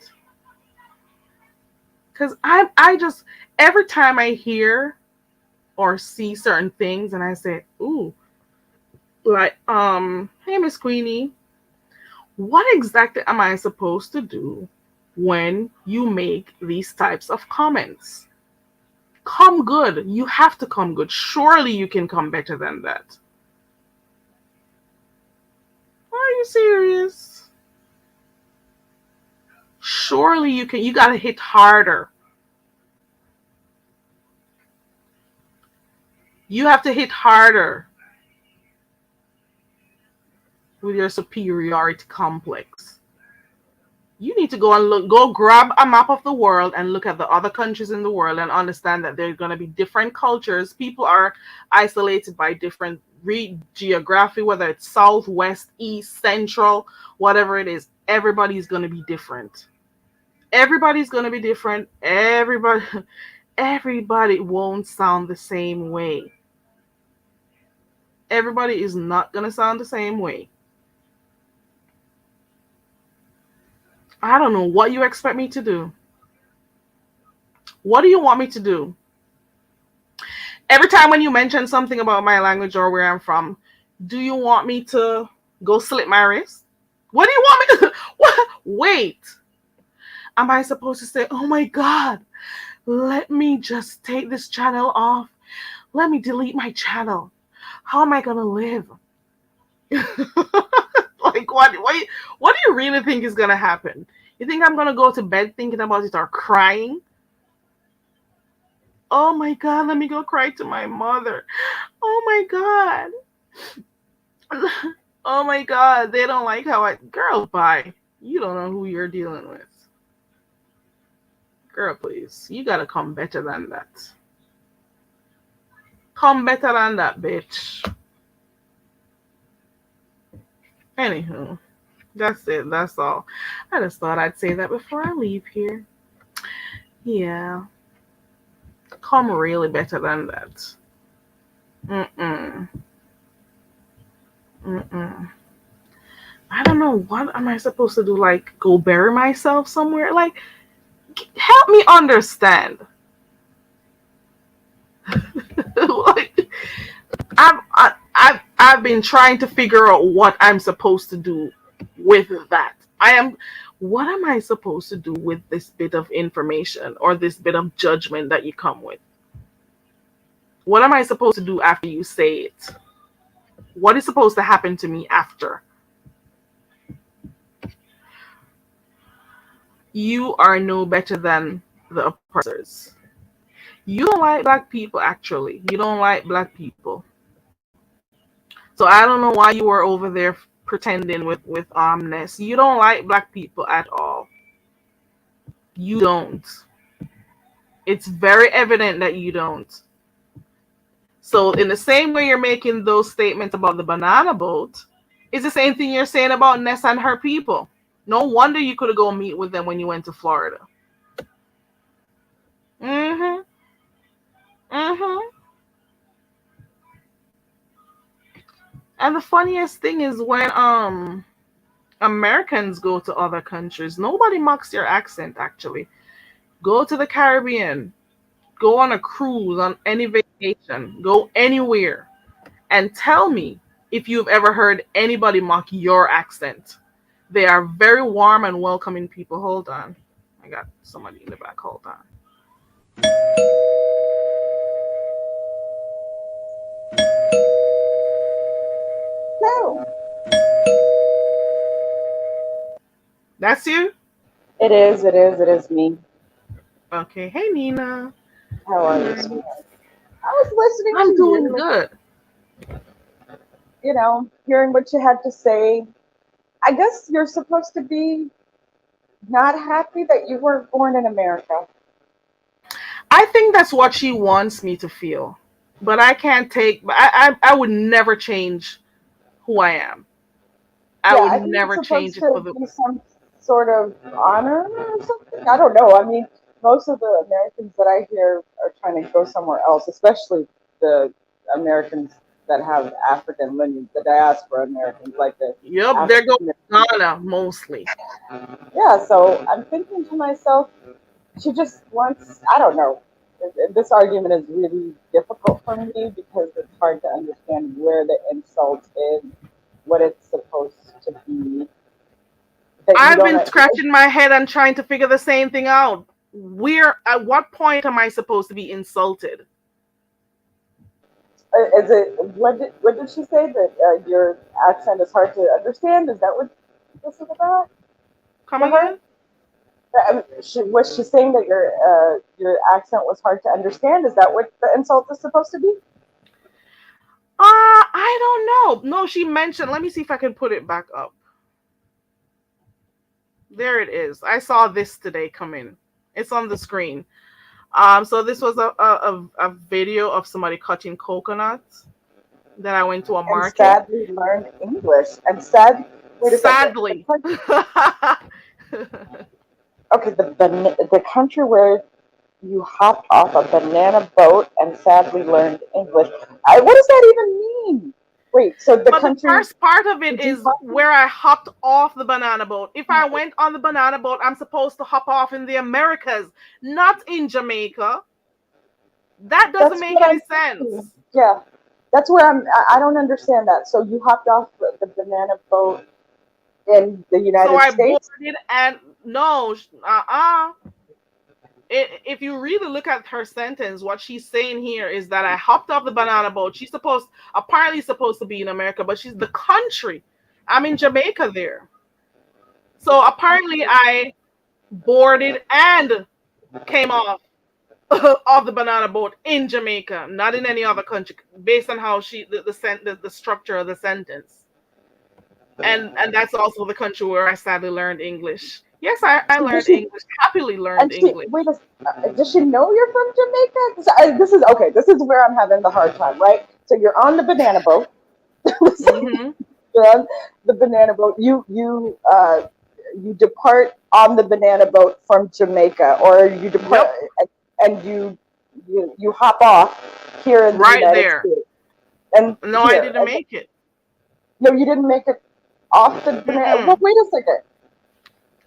[SPEAKER 1] Because I just, every time I hear or see certain things and I say, ooh, like, hey, Miss Queenie, what exactly am I supposed to do when you make these types of comments? Come good. You have to come good. Surely you can come better than that. Are you serious? Surely you can. You got to hit harder. You have to hit harder with your superiority complex. You need to go and go grab a map of the world and look at the other countries in the world and understand that there are going to be different cultures. People are isolated by different geography, whether it's south, west, east, central, whatever it is. Everybody's going to be different. Everybody's going to be different. Everybody won't sound the same way. Everybody is not going to sound the same way. I don't know what you expect me to do. What do you want me to do? Every time when you mention something about my language or where I'm from, do you want me to go slit my wrist? What do you want me to? What? Wait. Am I supposed to say, oh my God, Let me just take this channel off. Let me delete my channel. How am I gonna live? Like what do you really think is gonna happen? You think I'm gonna go to bed thinking about it or crying? Oh my god, let me go cry to my mother. Oh my god. Oh my god, they don't like how I girl bye. You don't know who you're dealing with. Girl, please. You gotta come better than that. Come better than that, bitch. Anywho, that's it. That's all. I just thought I'd say that before I leave here. Yeah. Come really better than that. Mm-mm. Mm-mm. I don't know. What am I supposed to do? Like, go bury myself somewhere? Like, help me understand. Like, I've been trying to figure out what I'm supposed to do with that. What am I supposed to do with this bit of information or this bit of judgment that you come with? What am I supposed to do after you say it? What is supposed to happen to me after? You are no better than the oppressors. You don't like black people, actually. You don't like black people. So I don't know why you were over there pretending with Ness. You don't like black people at all. You don't. It's very evident that you don't. So in the same way you're making those statements about the banana boat, it's the same thing you're saying about Ness and her people. No wonder you could have go meet with them when you went to Florida. Mm-hmm. Mm-hmm. And the funniest thing is when Americans go to other countries, nobody mocks your accent actually. Go to the Caribbean, go on a cruise, on any vacation, go anywhere, and tell me if you've ever heard anybody mock your accent. They are very warm and welcoming people. Hold on. I got somebody in the back. Hold on.
[SPEAKER 2] No,
[SPEAKER 1] That's you?
[SPEAKER 2] it is. It is. It is me.
[SPEAKER 1] Okay. Hey, Nina.
[SPEAKER 2] How are you,
[SPEAKER 1] Hi.
[SPEAKER 2] sweetheart? I was listening
[SPEAKER 1] I'm
[SPEAKER 2] to
[SPEAKER 1] doing
[SPEAKER 2] you,
[SPEAKER 1] good.
[SPEAKER 2] hearing what you had to say. I guess you're supposed to be not happy that you weren't born in America.
[SPEAKER 1] I think that's what she wants me to feel. But I can't take, I would never change who I am. I
[SPEAKER 2] Yeah,
[SPEAKER 1] would
[SPEAKER 2] I think it's
[SPEAKER 1] never change
[SPEAKER 2] supposed
[SPEAKER 1] it for
[SPEAKER 2] to
[SPEAKER 1] the.
[SPEAKER 2] be some sort of honor or something. I don't know. I mean, most of the Americans that I hear are trying to go somewhere else, especially the Americans that have African lineage, the diaspora Americans, like the
[SPEAKER 1] Yep, they're going
[SPEAKER 2] African.
[SPEAKER 1] to Ghana mostly.
[SPEAKER 2] Yeah, so I'm thinking to myself, she just wants, I don't know. This argument is really difficult for me because it's hard to understand where the insult is, what it's supposed to be, that you
[SPEAKER 1] I've
[SPEAKER 2] don't.
[SPEAKER 1] been scratching my head and trying to figure the same thing out. Where, at what point am I supposed to be insulted?
[SPEAKER 2] Is it, what did she say? That your accent is hard to understand? Is that what this is about
[SPEAKER 1] Come
[SPEAKER 2] for her?
[SPEAKER 1] again?
[SPEAKER 2] Was she saying that your accent was hard to understand? Is that what the insult is supposed to be?
[SPEAKER 1] I don't know. No, she mentioned. Let me see if I can put it back up. There it is. I saw this today come in. It's on the screen. So this was a video of somebody cutting coconuts. Then I went to a
[SPEAKER 2] And
[SPEAKER 1] market.
[SPEAKER 2] sadly learned English. And sad. Wait a second.
[SPEAKER 1] Sadly.
[SPEAKER 2] Okay, the country where you hopped off a banana boat and sadly learned English. What does that even mean? Wait, so the
[SPEAKER 1] But the
[SPEAKER 2] country
[SPEAKER 1] first part of it
[SPEAKER 2] did you
[SPEAKER 1] is
[SPEAKER 2] hop?
[SPEAKER 1] where I hopped off the banana boat. If I went on the banana boat, I'm supposed to hop off in the Americas, not in Jamaica. That doesn't
[SPEAKER 2] That's
[SPEAKER 1] make
[SPEAKER 2] what
[SPEAKER 1] any
[SPEAKER 2] I'm
[SPEAKER 1] sense.
[SPEAKER 2] thinking. Yeah, that's where I don't understand that. So you hopped off the banana boat in the
[SPEAKER 1] So
[SPEAKER 2] United
[SPEAKER 1] I
[SPEAKER 2] States.
[SPEAKER 1] boarded and no, uh-uh. if you really look at her sentence, what she's saying here is that I hopped off the banana boat. She's apparently supposed to be in America, but she's the country. I'm in Jamaica there. So apparently I boarded and came off of the banana boat in Jamaica, not in any other country, based on how the structure of the sentence. And that's also the country where I sadly learned English. Yes, I
[SPEAKER 2] So
[SPEAKER 1] learned English, happily learned
[SPEAKER 2] and she,
[SPEAKER 1] English.
[SPEAKER 2] wait does she know you're from Jamaica? This is okay. This is where I'm having the hard time, right? So you're on the banana boat.
[SPEAKER 1] Hmm.
[SPEAKER 2] You're on the banana boat. You depart on the banana boat from Jamaica, or you depart
[SPEAKER 1] Yep,
[SPEAKER 2] and you hop off here in the
[SPEAKER 1] right
[SPEAKER 2] United
[SPEAKER 1] there.
[SPEAKER 2] States and
[SPEAKER 1] No, I
[SPEAKER 2] here.
[SPEAKER 1] didn't make it.
[SPEAKER 2] No, you didn't make it off the banana. Well,
[SPEAKER 1] Mm-mm.
[SPEAKER 2] wait a second.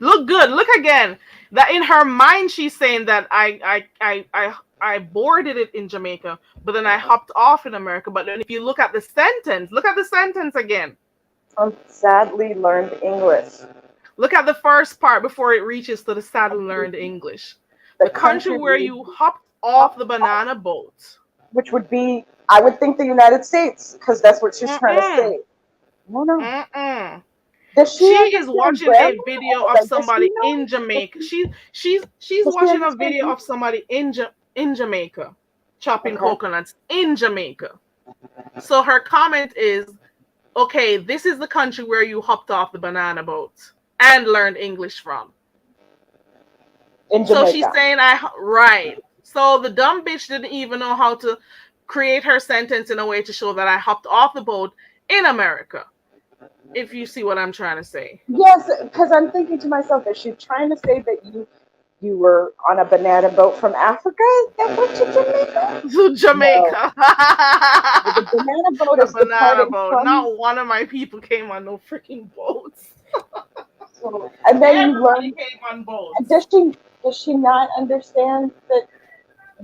[SPEAKER 1] Look good. Look again. That in her mind, she's saying that I boarded it in Jamaica, but then I hopped off in America. But then if you look at the sentence again.
[SPEAKER 2] Sadly learned English.
[SPEAKER 1] Look at the first part before it reaches to the sadly learned English.
[SPEAKER 2] The
[SPEAKER 1] The country
[SPEAKER 2] country
[SPEAKER 1] where you hopped off the banana boat.
[SPEAKER 2] which would be, I would think, the United States, because that's what she's trying to
[SPEAKER 1] Mm-mm.
[SPEAKER 2] say. No, no.
[SPEAKER 1] Mm-mm.
[SPEAKER 2] Does she
[SPEAKER 1] She is
[SPEAKER 2] understand
[SPEAKER 1] watching
[SPEAKER 2] grammar?
[SPEAKER 1] a video of
[SPEAKER 2] Like, does she
[SPEAKER 1] somebody
[SPEAKER 2] know?
[SPEAKER 1] in Jamaica. She's
[SPEAKER 2] Does she
[SPEAKER 1] watching a
[SPEAKER 2] understand?
[SPEAKER 1] video of somebody in Jamaica chopping
[SPEAKER 2] Okay.
[SPEAKER 1] coconuts in Jamaica. So her comment is, okay, this is the country where you hopped off the banana boat and learned English from.
[SPEAKER 2] In
[SPEAKER 1] So she's
[SPEAKER 2] Jamaica.
[SPEAKER 1] saying right. So the dumb bitch didn't even know how to create her sentence in a way to show that I hopped off the boat in America. If you see what I'm trying to say.
[SPEAKER 2] Yes, because I'm thinking to myself, is she trying to say that you were on a banana boat from Africa that went to Jamaica?
[SPEAKER 1] To
[SPEAKER 2] No.
[SPEAKER 1] Jamaica.
[SPEAKER 2] The banana boat
[SPEAKER 1] A
[SPEAKER 2] is
[SPEAKER 1] banana
[SPEAKER 2] departing
[SPEAKER 1] boat.
[SPEAKER 2] from.
[SPEAKER 1] Not one of my people came on no freaking boats.
[SPEAKER 2] So, and then you
[SPEAKER 1] Everybody
[SPEAKER 2] learn.
[SPEAKER 1] came on
[SPEAKER 2] And
[SPEAKER 1] boats.
[SPEAKER 2] does she not understand that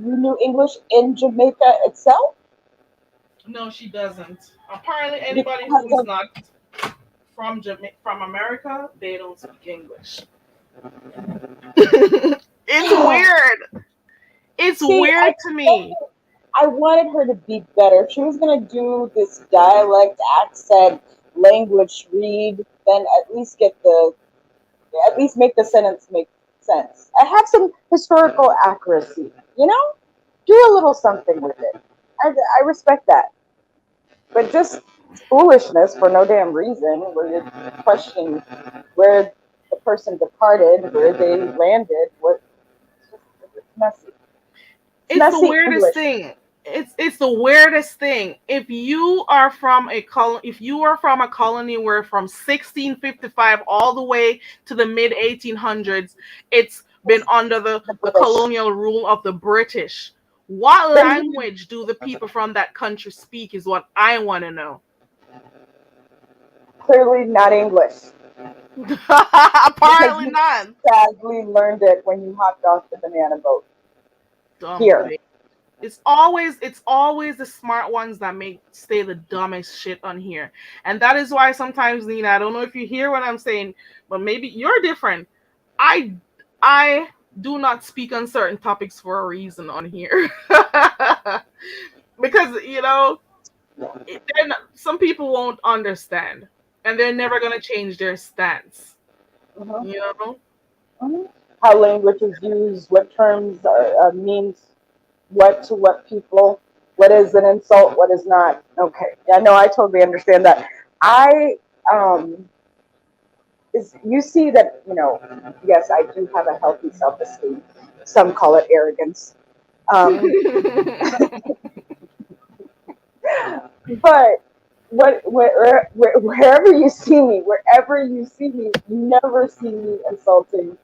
[SPEAKER 2] you knew English in Jamaica itself?
[SPEAKER 1] No, she doesn't. Apparently, anybody who
[SPEAKER 2] Because
[SPEAKER 1] is
[SPEAKER 2] of
[SPEAKER 1] not from America, they don't speak English. It's weird. It's
[SPEAKER 2] see,
[SPEAKER 1] weird to me.
[SPEAKER 2] I wanted her to be better. If she was gonna do this dialect, accent, language read, then at least make the sentence make sense. I have some historical accuracy, you know? Do a little something with it. I respect that. But just foolishness for no damn reason, where you're questioning where the person departed, where they landed, it's messy. It's
[SPEAKER 1] It's the
[SPEAKER 2] messy
[SPEAKER 1] weirdest
[SPEAKER 2] English.
[SPEAKER 1] thing. It's the weirdest thing. If you are from a colony where from 1655 all the way to the mid 1800s, it's been under
[SPEAKER 2] The
[SPEAKER 1] the
[SPEAKER 2] British.
[SPEAKER 1] colonial rule of the British. What
[SPEAKER 2] Then you
[SPEAKER 1] language do the people from that country speak is what I want to know.
[SPEAKER 2] clearly not English. Because
[SPEAKER 1] Apparently
[SPEAKER 2] you
[SPEAKER 1] not.
[SPEAKER 2] sadly learned it when you hopped off the banana boat.
[SPEAKER 1] Dumb
[SPEAKER 2] Here.
[SPEAKER 1] bitch. It's always the smart ones that make say the dumbest shit on here. And that is why sometimes, Nina, I don't know if you hear what I'm saying, but maybe you're different. I I do not speak on certain topics for a reason on here. Because, some people won't understand and they're never going to change their stance,
[SPEAKER 2] Mhm,
[SPEAKER 1] you know?
[SPEAKER 2] mhm. How language is used, what terms means what to what people, what is an insult, what is not. Okay, yeah, no, I totally understand that. I um, is you see that yes, I do have a healthy self-esteem. Some call it arrogance. Um, but wherever you see me, you never see me insulting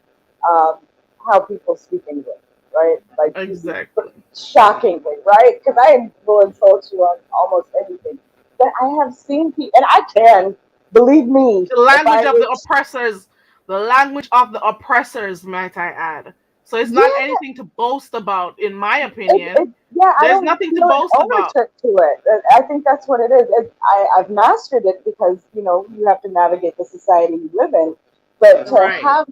[SPEAKER 2] um, how people speak English, right? Like
[SPEAKER 1] Exactly.
[SPEAKER 2] shockingly, right? Because I will insult you on almost anything. But I have seen people, and I can believe me
[SPEAKER 1] The
[SPEAKER 2] if
[SPEAKER 1] language
[SPEAKER 2] I
[SPEAKER 1] of the
[SPEAKER 2] was,
[SPEAKER 1] oppressors, the language of the oppressors, might I add. So it's not
[SPEAKER 2] yeah,
[SPEAKER 1] anything to boast about, in my opinion.
[SPEAKER 2] yeah, I
[SPEAKER 1] There's
[SPEAKER 2] don't
[SPEAKER 1] nothing to
[SPEAKER 2] feel an
[SPEAKER 1] boast about.
[SPEAKER 2] ownership to it. I think that's what it is. I've mastered it because you have to navigate the society you live in. But to
[SPEAKER 1] Right.
[SPEAKER 2] have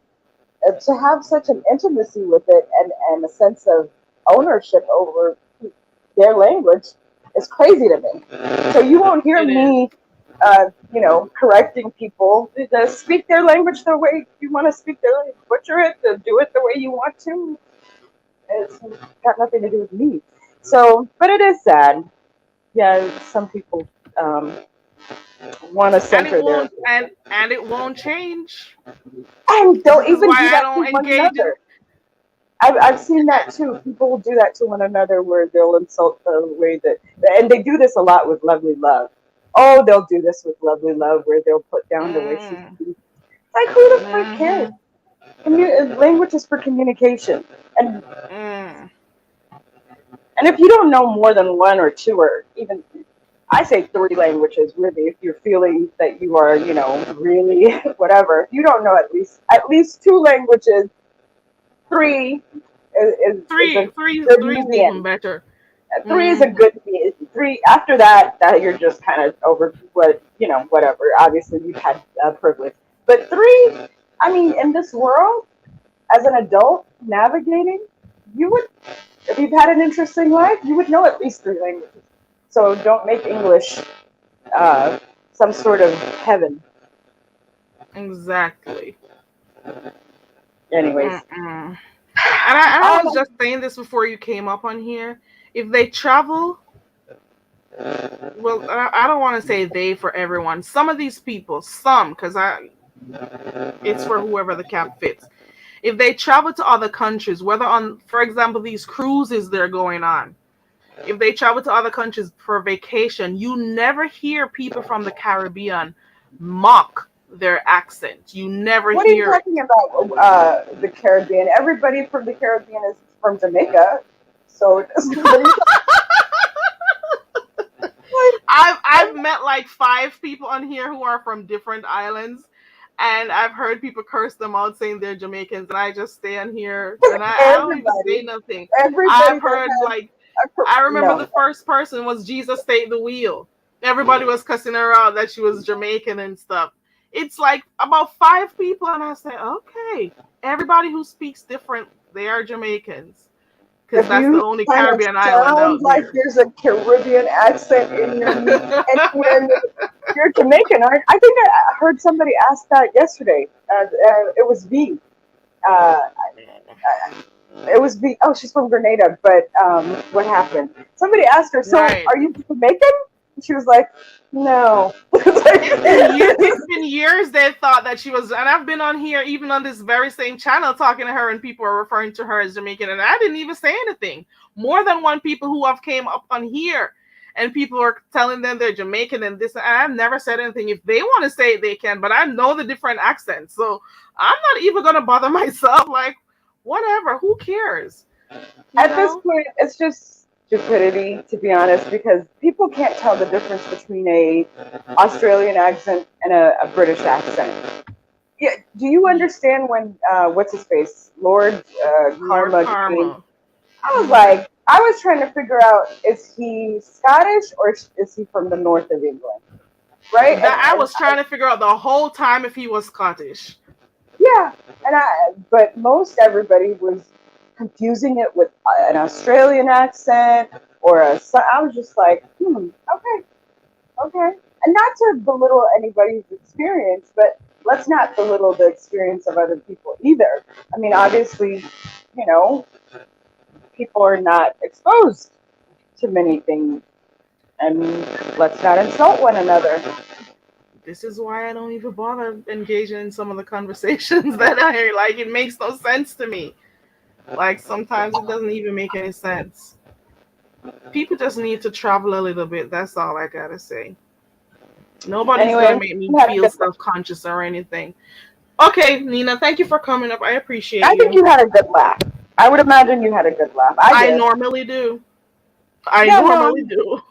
[SPEAKER 2] to have such an intimacy with it and a sense of ownership over their language is crazy to me. So you won't hear
[SPEAKER 1] It is.
[SPEAKER 2] me, correcting people to speak their language the way you want to speak their language, butcher it, to do it the way you want to. It's got nothing to do with me. So, but it is sad. Yeah, some people um, want to
[SPEAKER 1] And it
[SPEAKER 2] center their
[SPEAKER 1] won't and it won't change.
[SPEAKER 2] and
[SPEAKER 1] This
[SPEAKER 2] they'll
[SPEAKER 1] is
[SPEAKER 2] even
[SPEAKER 1] why
[SPEAKER 2] do
[SPEAKER 1] I
[SPEAKER 2] that to
[SPEAKER 1] don't
[SPEAKER 2] one
[SPEAKER 1] engage in.
[SPEAKER 2] another. I've seen that too. People will do that to one another where they'll insult the way that, and they do this a lot with Lovely Love. Oh, they'll do this with Lovely Love where they'll put down the way she
[SPEAKER 1] Mm,
[SPEAKER 2] speaks. Like, who the frick cares?
[SPEAKER 1] mm-hmm,
[SPEAKER 2] Language is for communication. And
[SPEAKER 1] mm.
[SPEAKER 2] and if you don't know more than one or two or even, I say three languages really, if you're feeling that you are, really whatever. If you don't know at least two languages, three is a good
[SPEAKER 1] Three is even
[SPEAKER 2] median.
[SPEAKER 1] better.
[SPEAKER 2] Three is a
[SPEAKER 1] Mm-hmm.
[SPEAKER 2] good median. Three after that you're just kind of over what whatever. Obviously you've had privilege, but three. I mean, in this world, as an adult navigating, you would, if you've had an interesting life, you would know at least three languages. So don't make English uh, some sort of heaven.
[SPEAKER 1] Exactly.
[SPEAKER 2] Anyways,
[SPEAKER 1] Mm-mm. And I was
[SPEAKER 2] um,
[SPEAKER 1] just saying this before you came up on here. If they travel, well, I don't want to say they for everyone. Some of these people, because it's for whoever the cap fits. If they travel to other countries, whether on, for example, these cruises they're going on, if they travel to other countries for vacation, you never hear people from the Caribbean mock their accent. You never
[SPEAKER 2] what are you
[SPEAKER 1] hear it.
[SPEAKER 2] talking about? The Caribbean. Everybody from the Caribbean is from Jamaica. So what are you
[SPEAKER 1] I've met like 5 people on here who are from different islands, and I've heard people curse them out saying they're Jamaicans, and I just stay on here and I don't even say
[SPEAKER 2] everybody,
[SPEAKER 1] nothing.
[SPEAKER 2] everybody
[SPEAKER 1] I've
[SPEAKER 2] that
[SPEAKER 1] heard
[SPEAKER 2] has
[SPEAKER 1] like, I remember
[SPEAKER 2] no.
[SPEAKER 1] the first person was Jesus Take the Wheel. Everybody was cussing her out that she was Jamaican and stuff. It's like about 5 people, and I say, okay, everybody who speaks different, they are Jamaicans, because
[SPEAKER 2] If
[SPEAKER 1] that's the
[SPEAKER 2] you
[SPEAKER 1] only
[SPEAKER 2] kind of
[SPEAKER 1] Caribbean island
[SPEAKER 2] sound
[SPEAKER 1] out
[SPEAKER 2] like
[SPEAKER 1] there.
[SPEAKER 2] there's a Caribbean accent in your anywhere, you're Jamaican, aren't? I think I heard somebody ask that yesterday. It was V. Uh, it was V. Oh, she's from Grenada, but what happened? Somebody asked her, "So,
[SPEAKER 1] Right.
[SPEAKER 2] are you Jamaican?" And she was like, "No."
[SPEAKER 1] It's been years they thought that she was, and I've been on here even on this very same channel talking to her, and people are referring to her as Jamaican, and I didn't even say anything. More than one people who have came up on here, and people are telling them they're Jamaican and this, and I've never said anything. If they want to say it, they can, but I know the different accents, so I'm not even gonna bother myself. Like, whatever, who cares? You
[SPEAKER 2] At this
[SPEAKER 1] know?
[SPEAKER 2] point, it's just stupidity, to be honest, because people can't tell the difference between a Australian accent and a British accent. Yeah, do you understand when what's his face, Lord
[SPEAKER 1] Lord
[SPEAKER 2] Karma came?
[SPEAKER 1] Karma.
[SPEAKER 2] I was like, I was trying to figure out, is he Scottish or is he from the north of England, right?
[SPEAKER 1] That I was trying to figure out the whole time if he was Scottish.
[SPEAKER 2] Yeah, but most everybody was confusing it with an Australian accent or I was just like, okay, okay. And not to belittle anybody's experience, but let's not belittle the experience of other people either. I mean, obviously, you know, people are not exposed to many things, and let's not insult one another.
[SPEAKER 1] This is why I don't even bother engaging in some of the conversations that I hear. Like, it makes no sense to me. Like, sometimes it doesn't even make any sense. People just need to travel a little bit. That's all I gotta say. Nobody's gonna
[SPEAKER 2] Anyway,
[SPEAKER 1] make me
[SPEAKER 2] you had a
[SPEAKER 1] feel
[SPEAKER 2] good laugh.
[SPEAKER 1] self conscious or anything. Okay, Nina, thank you for coming up. I appreciate
[SPEAKER 2] I think
[SPEAKER 1] you.
[SPEAKER 2] you had a good laugh. I would imagine you had a good laugh. I
[SPEAKER 1] I
[SPEAKER 2] did.
[SPEAKER 1] normally do. I
[SPEAKER 2] Yeah, no,
[SPEAKER 1] normally do.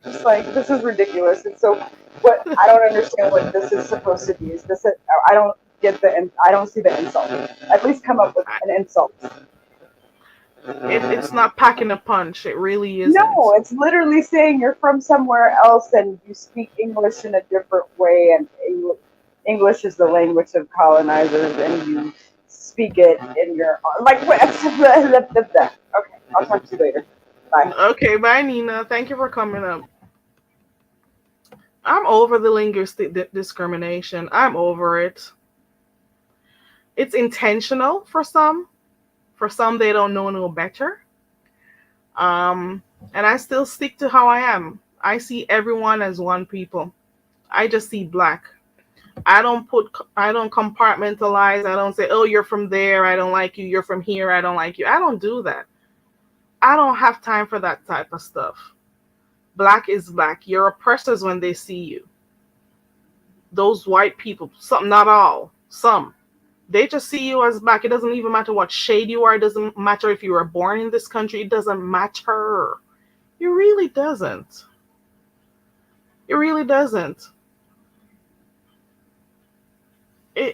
[SPEAKER 2] just like this is ridiculous. And so, what I don't understand what this is supposed to be. Is this? I don't get I don't see the insult. At least come up with an insult.
[SPEAKER 1] It's not packing a punch. It really
[SPEAKER 2] No,
[SPEAKER 1] isn't.
[SPEAKER 2] it's literally saying you're from somewhere else and you speak English in a different way, and English is the language of colonizers, and you speak it in your like. Okay, I'll talk to you later. Bye.
[SPEAKER 1] Okay, bye, Nina. Thank you for coming up. I'm over the linguistic discrimination. I'm over it. It's intentional for some. For some, they don't know no better. Um, and I still stick to how I am. I see everyone as one people. I just see black. I don't compartmentalize. I don't say, oh, you're from there. I don't like you. You're from here. I don't like you. I don't do that. I don't have time for that type of stuff. Black is black. Your oppressors when they see you. Those white people, some, not all, some. They just see you as black. It doesn't even matter what shade you are. It doesn't matter if you were born in this country. It doesn't matter. It really doesn't. It really doesn't.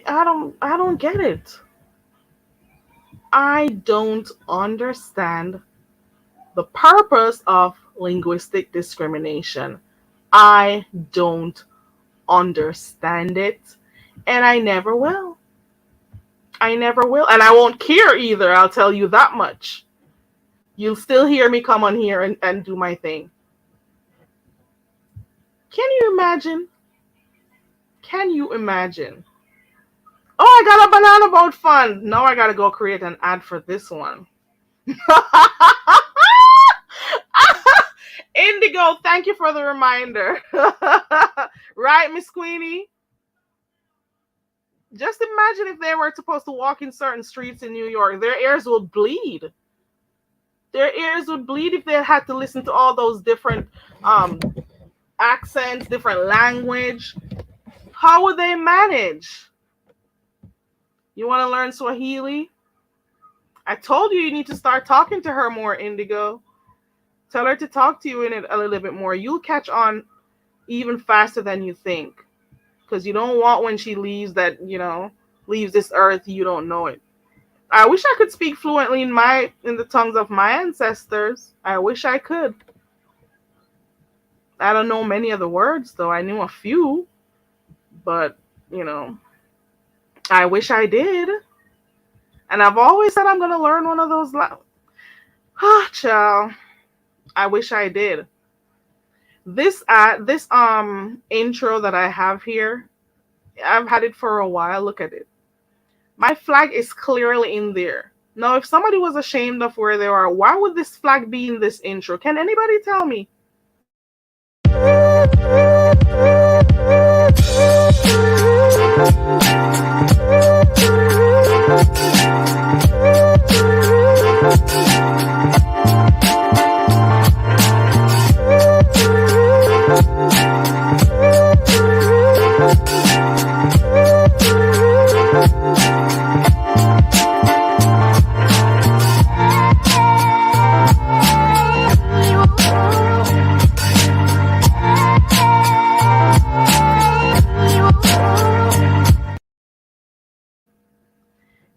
[SPEAKER 1] I don't get it. I don't understand the purpose of linguistic discrimination. I don't understand it, and I never will. I never will, and I won't care either. I'll tell you that much. You'll still hear me come on here and do my thing. Can you imagine? Can you imagine? Oh, I got a banana boat fund. Now I gotta go create an ad for this one. Indigo, thank you for the reminder. Right, Miss Queenie? Just imagine if they were supposed to walk in certain streets in New York. Their ears would bleed. Their ears would bleed if they had to listen to all those different accents, different language. How would they manage? You want to learn Swahili? I told you need to start talking to her more, Indigo. Tell her to talk to you in it a little bit more. You'll catch on even faster than you think. Because you don't want when she leaves that, leaves this earth, you don't know it. I wish I could speak fluently in the tongues of my ancestors. I wish I could. I don't know many of the words, though. I knew a few. But, I wish I did. And I've always said I'm going to learn one of those. Child. I wish I did. This intro that I have here, I've had it for a while. Look at it. My flag is clearly in there. Now, if somebody was ashamed of where they are, why would this flag be in this intro? Can anybody tell me?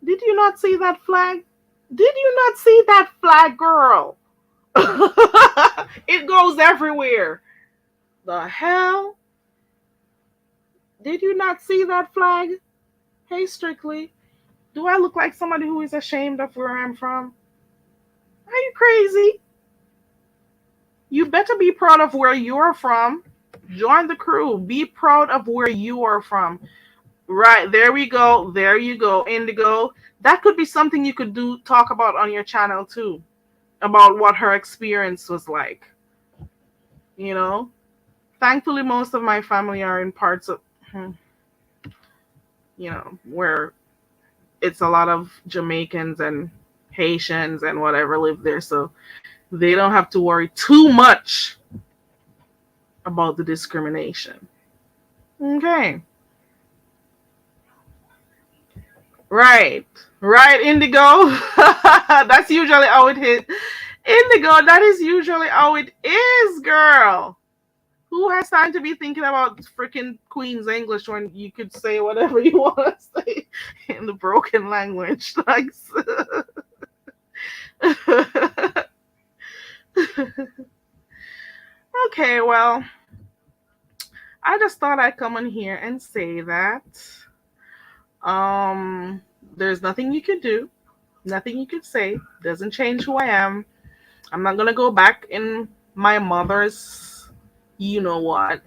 [SPEAKER 1] Did you not see that flag? Did you not see that flag, girl? It goes everywhere. The hell? Did you not see that flag? Hey, Strictly, do I look like somebody who is ashamed of where I'm from? Are you crazy? You better be proud of where you're from. Join the crew. Be proud of where you are from. Right, there we go. There you go, Indigo. That could be something you could talk about on your channel too. About what her experience was like. Thankfully, most of my family are in parts of, where it's a lot of Jamaicans and Haitians and whatever live there. So they don't have to worry too much about the discrimination. Okay. Right, Indigo. That's usually how it is. Indigo, that is usually how it is, girl. Who has time to be thinking about freaking Queen's English when you could say whatever you want to say in the broken language? Like, okay, well, I just thought I'd come in here and say that There's nothing you could do, nothing you could say. Doesn't change who I am. I'm not gonna go back in my mother's, you know what,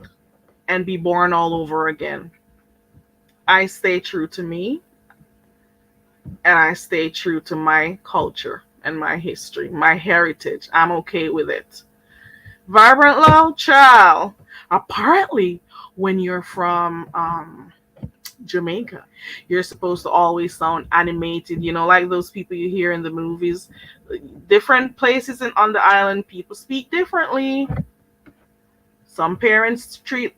[SPEAKER 1] and be born all over again. I stay true to me, and I stay true to my culture and my history, my heritage. I'm okay with it. Vibrant Love Child. Apparently, when you're from Jamaica, you're supposed to always sound animated, like those people you hear in the movies. Different places on the island, people speak differently. Some parents teach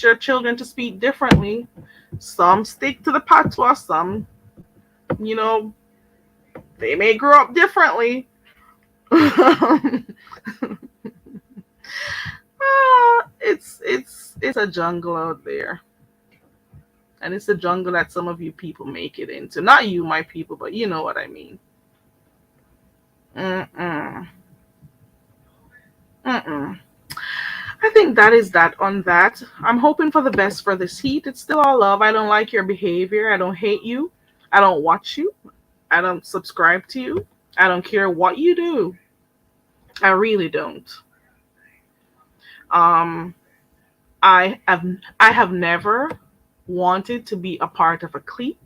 [SPEAKER 1] their children to speak differently. Some stick to the patois. Some, you know, they may grow up differently. It's a jungle out there, and it's a jungle that some of you people make it into. Not you, my people, but you know what I mean. Mm-mm. Mm-mm. I think that is that on that. I'm hoping for the best for this heat. It's still all love. I don't like your behavior. I don't hate you. I don't watch you. I don't subscribe to you. I don't care what you do. I really don't. Um, I have never wanted to be a part of a clique.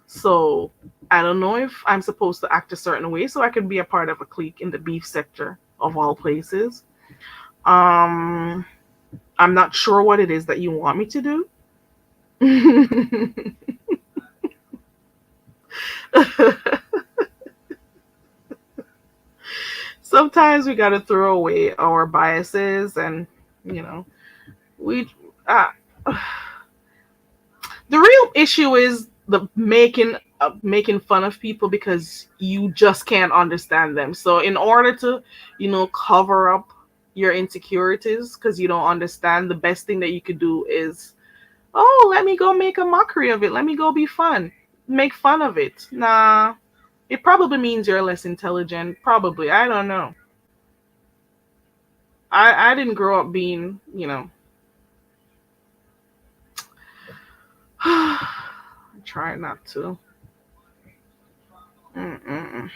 [SPEAKER 1] So I don't know if I'm supposed to act a certain way so I can be a part of a clique in the beef sector of all places. Um, I'm not sure what it is that you want me to do. Sometimes we got to throw away our biases, and you know we uh, the real issue is the making fun of people because you just can't understand them. So in order to cover up your insecurities because you don't understand, the best thing that you could do is, oh, let me go make a mockery of it, let me go be fun, make fun of it. Nah, it probably means you're less intelligent, probably. I don't know. I didn't grow up being, I try not to. Mm-mm.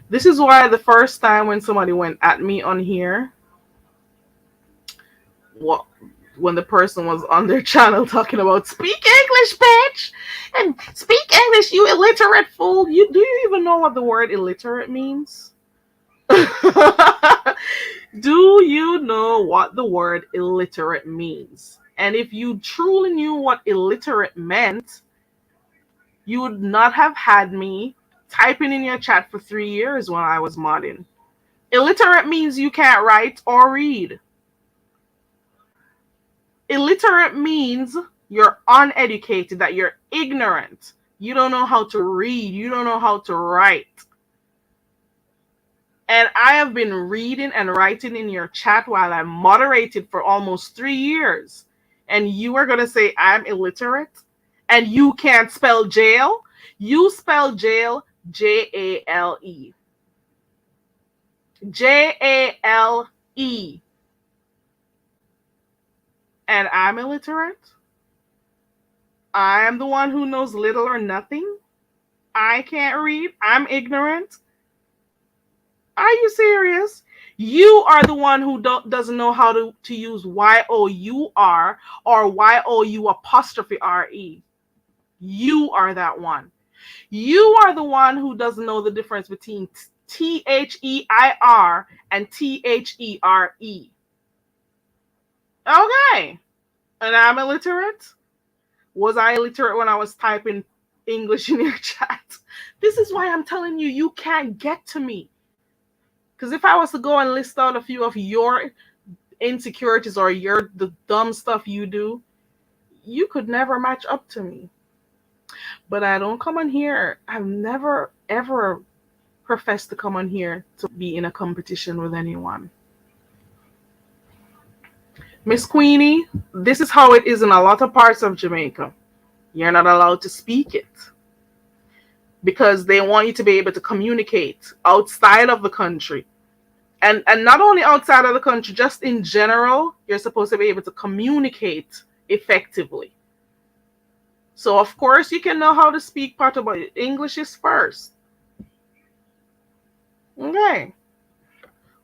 [SPEAKER 1] This is why the first time when somebody went at me on here, what when the person was on their channel talking about speak English, bitch, and speak English, you illiterate fool. Do you even know what the word illiterate means? Do you know what the word illiterate means? And if you truly knew what illiterate meant, you would not have had me typing in your chat for 3 years when I was modding. Illiterate means you can't write or read. Illiterate means you're uneducated, that you're ignorant. You don't know how to read. You don't know how to write. And I have been reading and writing in your chat while I moderated for almost 3 years. And you are going to say I'm illiterate? And you can't spell jail? You spell jail Jale. Jale. And I'm illiterate? I am the one who knows little or nothing? I can't read? I'm ignorant? Are you serious? You are the one who doesn't know how to use YOUR or YOU apostrophe RE. You are that one. You are the one who doesn't know the difference between THEIR and THERE. Okay. And I'm illiterate? Was I illiterate when I was typing English in your chat? This is why I'm telling you, you can't get to me. Because if I was to go and list out a few of your insecurities or the dumb stuff you do, you could never match up to me. But I don't come on here. I've never, ever professed to come on here to be in a competition with anyone. Miss Queenie, this is how it is in a lot of parts of Jamaica. You're not allowed to speak it because they want you to be able to communicate outside of the country. And not only outside of the country, just in general, you're supposed to be able to communicate effectively. So of course you can know how to speak Patois, but English is first. Okay.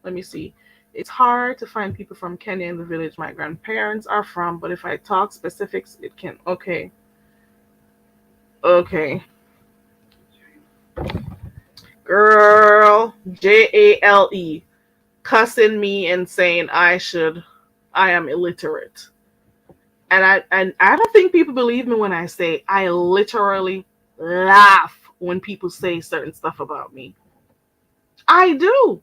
[SPEAKER 1] Let me see. It's hard to find people from Kenya in the village my grandparents are from, but if I talk specifics, it can. Okay. Okay. Girl, Jale, cussing me and saying I am illiterate. And I don't think people believe me when I say I literally laugh when people say certain stuff about me. I do.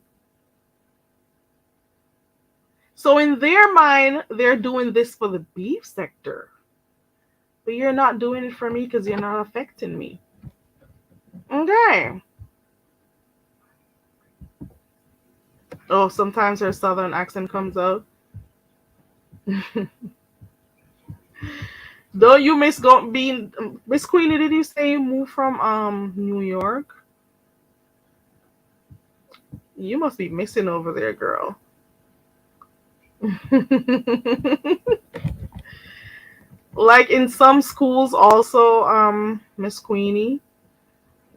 [SPEAKER 1] So in their mind, they're doing this for the beef sector. But you're not doing it for me because you're not affecting me. Okay. Oh, sometimes her southern accent comes out. Though you miss being Miss Queenie, did you say you moved from New York? You must be missing over there, girl. Like in some schools also, Miss Queenie,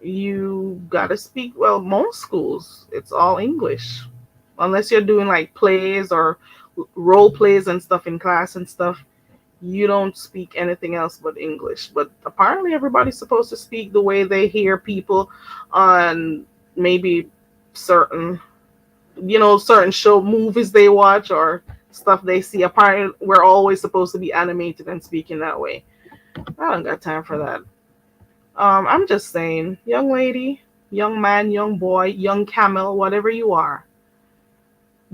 [SPEAKER 1] you gotta speak, well, most schools it's all English. Unless you're doing like plays or role plays and stuff in class and stuff, you don't speak anything else but English. But apparently everybody's supposed to speak the way they hear people on maybe certain, certain show movies they watch or stuff they see. Apparently we're always supposed to be animated and speaking that way. I don't got time for that. I'm just saying, young lady, young man, young boy, young camel, whatever you are,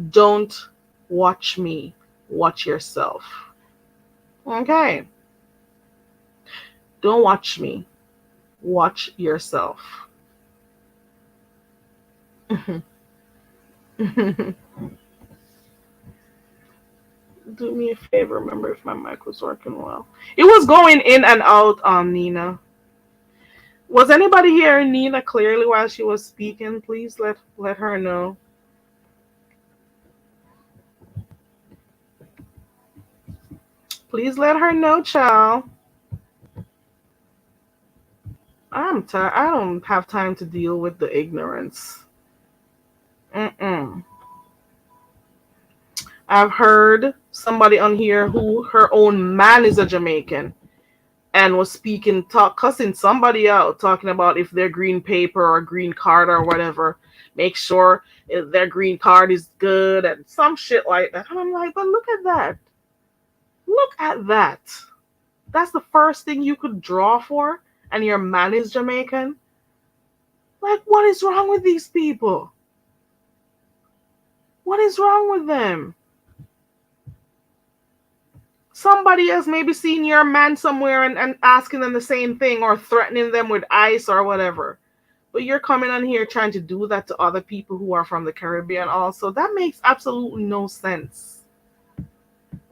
[SPEAKER 1] don't watch me. Watch yourself. Okay. Don't watch me. Watch yourself. Do me a favor, remember if my mic was working well. It was going in and out, Nina. Was anybody hearing Nina clearly while she was speaking? Please let her know. Please let her know, child. I'm tired. I don't have time to deal with the ignorance. Mm-mm. I've heard somebody on here who her own man is a Jamaican and was cussing somebody out, talking about if their green paper or green card or whatever, make sure their green card is good and some shit like that. And I'm like, but look at that. Look at that. That's the first thing you could draw for, and your man is Jamaican? Like, what is wrong with these people? What is wrong with them? Somebody else maybe seen your man somewhere and asking them the same thing or threatening them with ice or whatever. But you're coming on here trying to do that to other people who are from the Caribbean also. That makes absolutely no sense.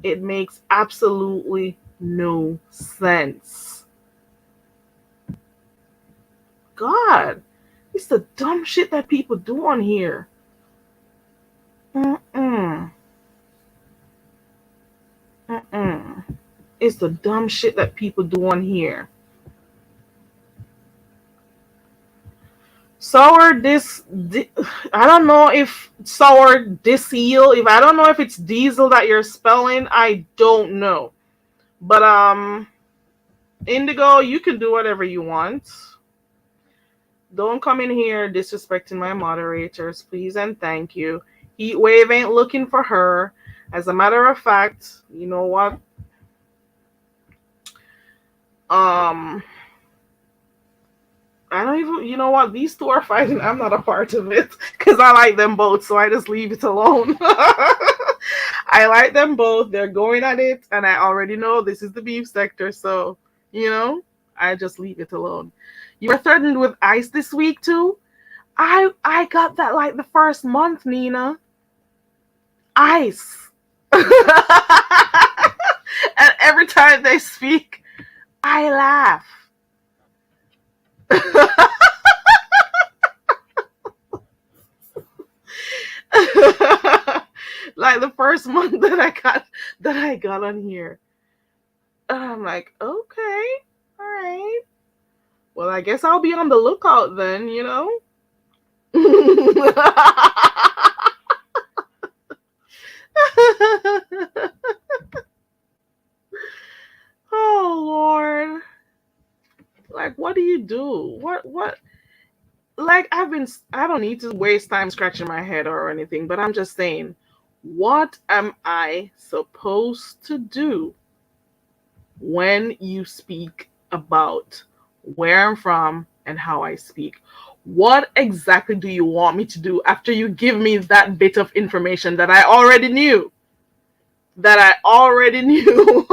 [SPEAKER 1] It makes absolutely no sense. God, it's the dumb shit that people do on here. Mm-mm. Mm-mm. It's the dumb shit that people do on here. Sour I don't know if sour diesel, if I don't know if it's diesel that you're spelling, I don't know. But Indigo, you can do whatever you want. Don't come in here disrespecting my moderators, please and thank you. Heatwave ain't looking for her. As a matter of fact, you know what? I don't even, you know what? These two are fighting. I'm not a part of it because I like them both, so I just leave it alone. I like them both. They're going at it, and I already know this is the beef sector, so, I just leave it alone. You were threatened with ice this week, too? I got that like the first month, Nina. Ice. And every time they speak, I laugh. Like the first month that I got on here. And I'm like, okay, All right. Well, I guess I'll be on the lookout then, you know? Oh, Lord. Like, what do you do? What? Like, I don't need to waste time scratching my head or anything, but I'm just saying, what am I supposed to do when you speak about where I'm from and how I speak? What exactly do you want me to do after you give me that bit of information that I already knew? That I already knew.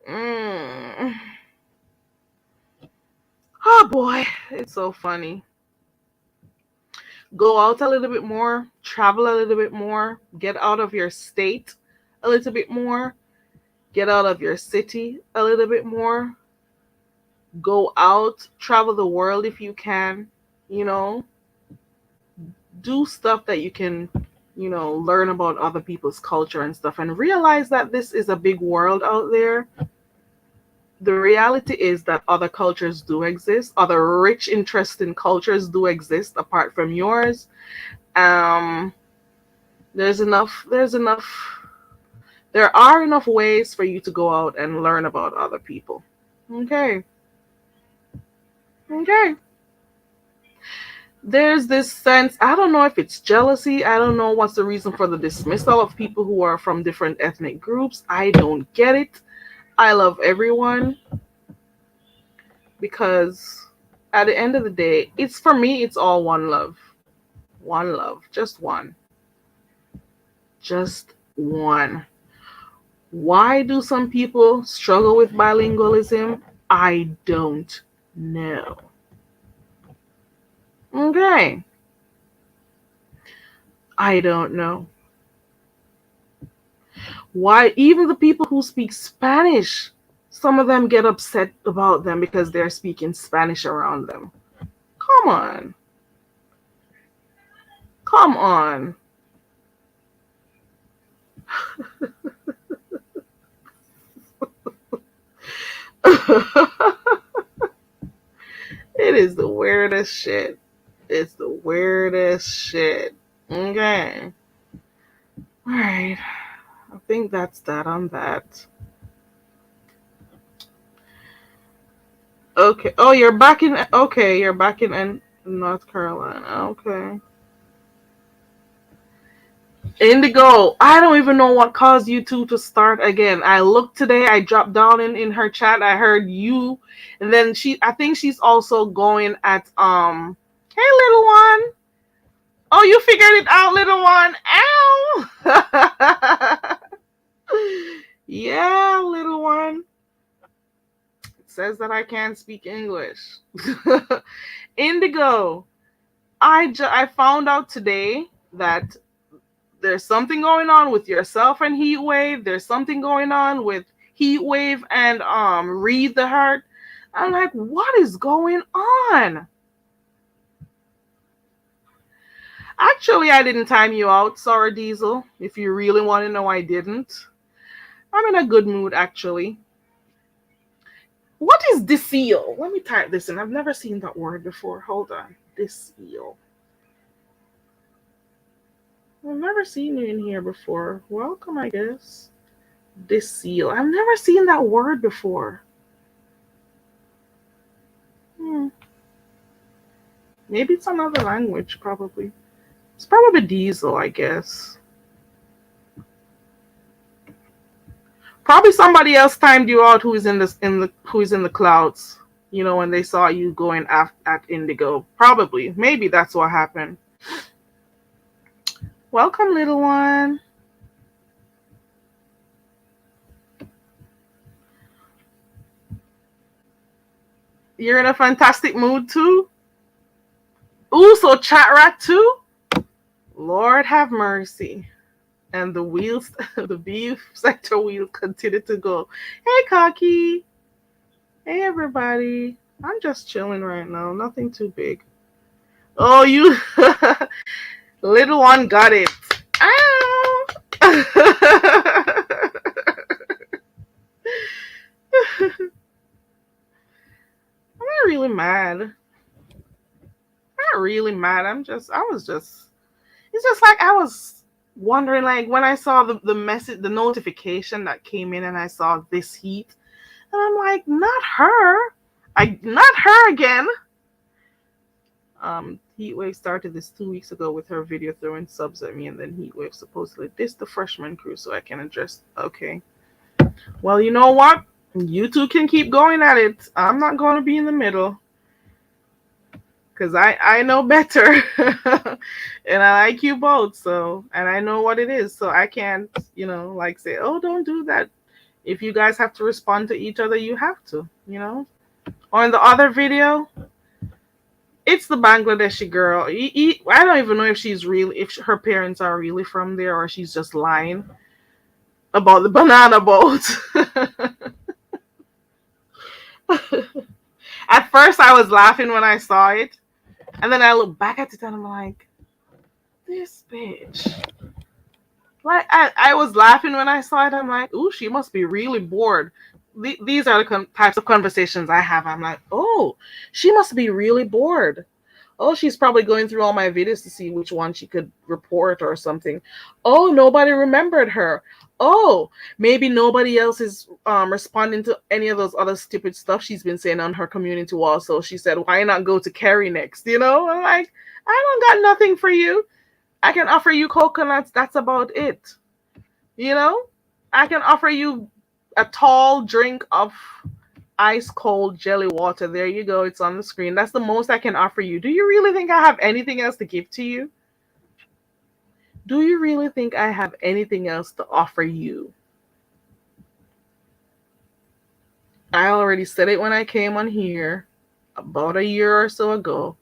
[SPEAKER 1] Mm. Oh boy, it's so funny. Go out a little bit more, travel a little bit more, get out of your state a little bit more, get out of your city a little bit more, go out, travel the world if you can, you know, do stuff that you can, learn about other people's culture and stuff, and realize that this is a big world out there. The reality is that other cultures do exist, other rich, interesting cultures do exist apart from yours. Um, there's enough there are enough ways for you to go out and learn about other people. Okay. Okay. There's this sense, I don't know if it's jealousy, I don't know what's the reason for the dismissal of people who are from different ethnic groups. I don't get it. I love everyone because at the end of the day, it's for me, it's all one love. One love, just one. Just one. Why do some people struggle with bilingualism? I don't know. Okay. I don't know. Why even the people who speak Spanish, some of them get upset about them because they're speaking Spanish around them. Come on. Come on. It is the weirdest shit. It's the weirdest shit. Okay. Alright. I think that's that on that. Okay. Oh, you're back in. Okay, you're back in North Carolina. Okay. Indigo, I don't even know what caused you two to start again. I looked today, I dropped down in her chat, I heard you, and then I think she's also going at hey little one. Oh, you figured it out, little one. Ow. Yeah, little one. It says that I can't speak English. Indigo, I found out today that there's something going on with yourself and Heat Wave. There's something going on with Heat Wave and Read the Heart. I'm like, what is going on? Actually, I didn't time you out, Sorry Diesel. If you really want to know, I didn't. I'm in a good mood, actually. What is disseal? Let me type this in. I've never seen that word before. Hold on. Disseal. I've never seen you in here before. Welcome, I guess. Disseal. I've never seen that word before. Maybe it's another language, probably. It's probably diesel, I guess. Probably somebody else timed you out who is in the clouds. You know, when they saw you going at Indigo. Probably. Maybe that's what happened. Welcome, little one. You're in a fantastic mood too? Ooh, so chat rat too? Lord have mercy. And the wheels, the beef sector wheels continue to go. Hey, Cocky. Hey, everybody. I'm just chilling right now. Nothing too big. Oh, you little one got it. Ow. I'm not really mad. I'm not really mad. I was just, it's just like I was wondering, like when I saw the message, the notification that came in and I saw this heat, and I'm like, not her. Not her again. Heatwave started this 2 weeks ago with her video throwing subs at me, and then Heatwave supposedly dissed the freshman crew so I can address. Okay. Well, you know what? You two can keep going at it. I'm not going to be in the middle. Because I know better. And I like you both. So, and I know what it is. So I can't, like say, oh, don't do that. If you guys have to respond to each other, you have to. Or in the other video, it's the Bangladeshi girl. I don't even know if her parents are really from there or she's just lying about the banana boat. At first, I was laughing when I saw it, and then I look back at it and I'm like, this bitch. Like I was laughing when I saw it. I'm like, ooh, she must be really bored. These are the types of conversations I have. I'm like, oh, she must be really bored. Oh, she's probably going through all my videos to see which one she could report or something. Oh, nobody remembered her. Oh, maybe nobody else is responding to any of those other stupid stuff she's been saying on her community wall. So she said, why not go to Carrie next? I'm like, I don't got nothing for you. I can offer you coconuts. That's about it. I can offer you a tall drink of ice cold jelly water. There you go. It's on the screen. That's the most I can offer you. Do you really think I have anything else to give to you? Do you really think I have anything else to offer you? I already said it when I came on here about a year or so ago,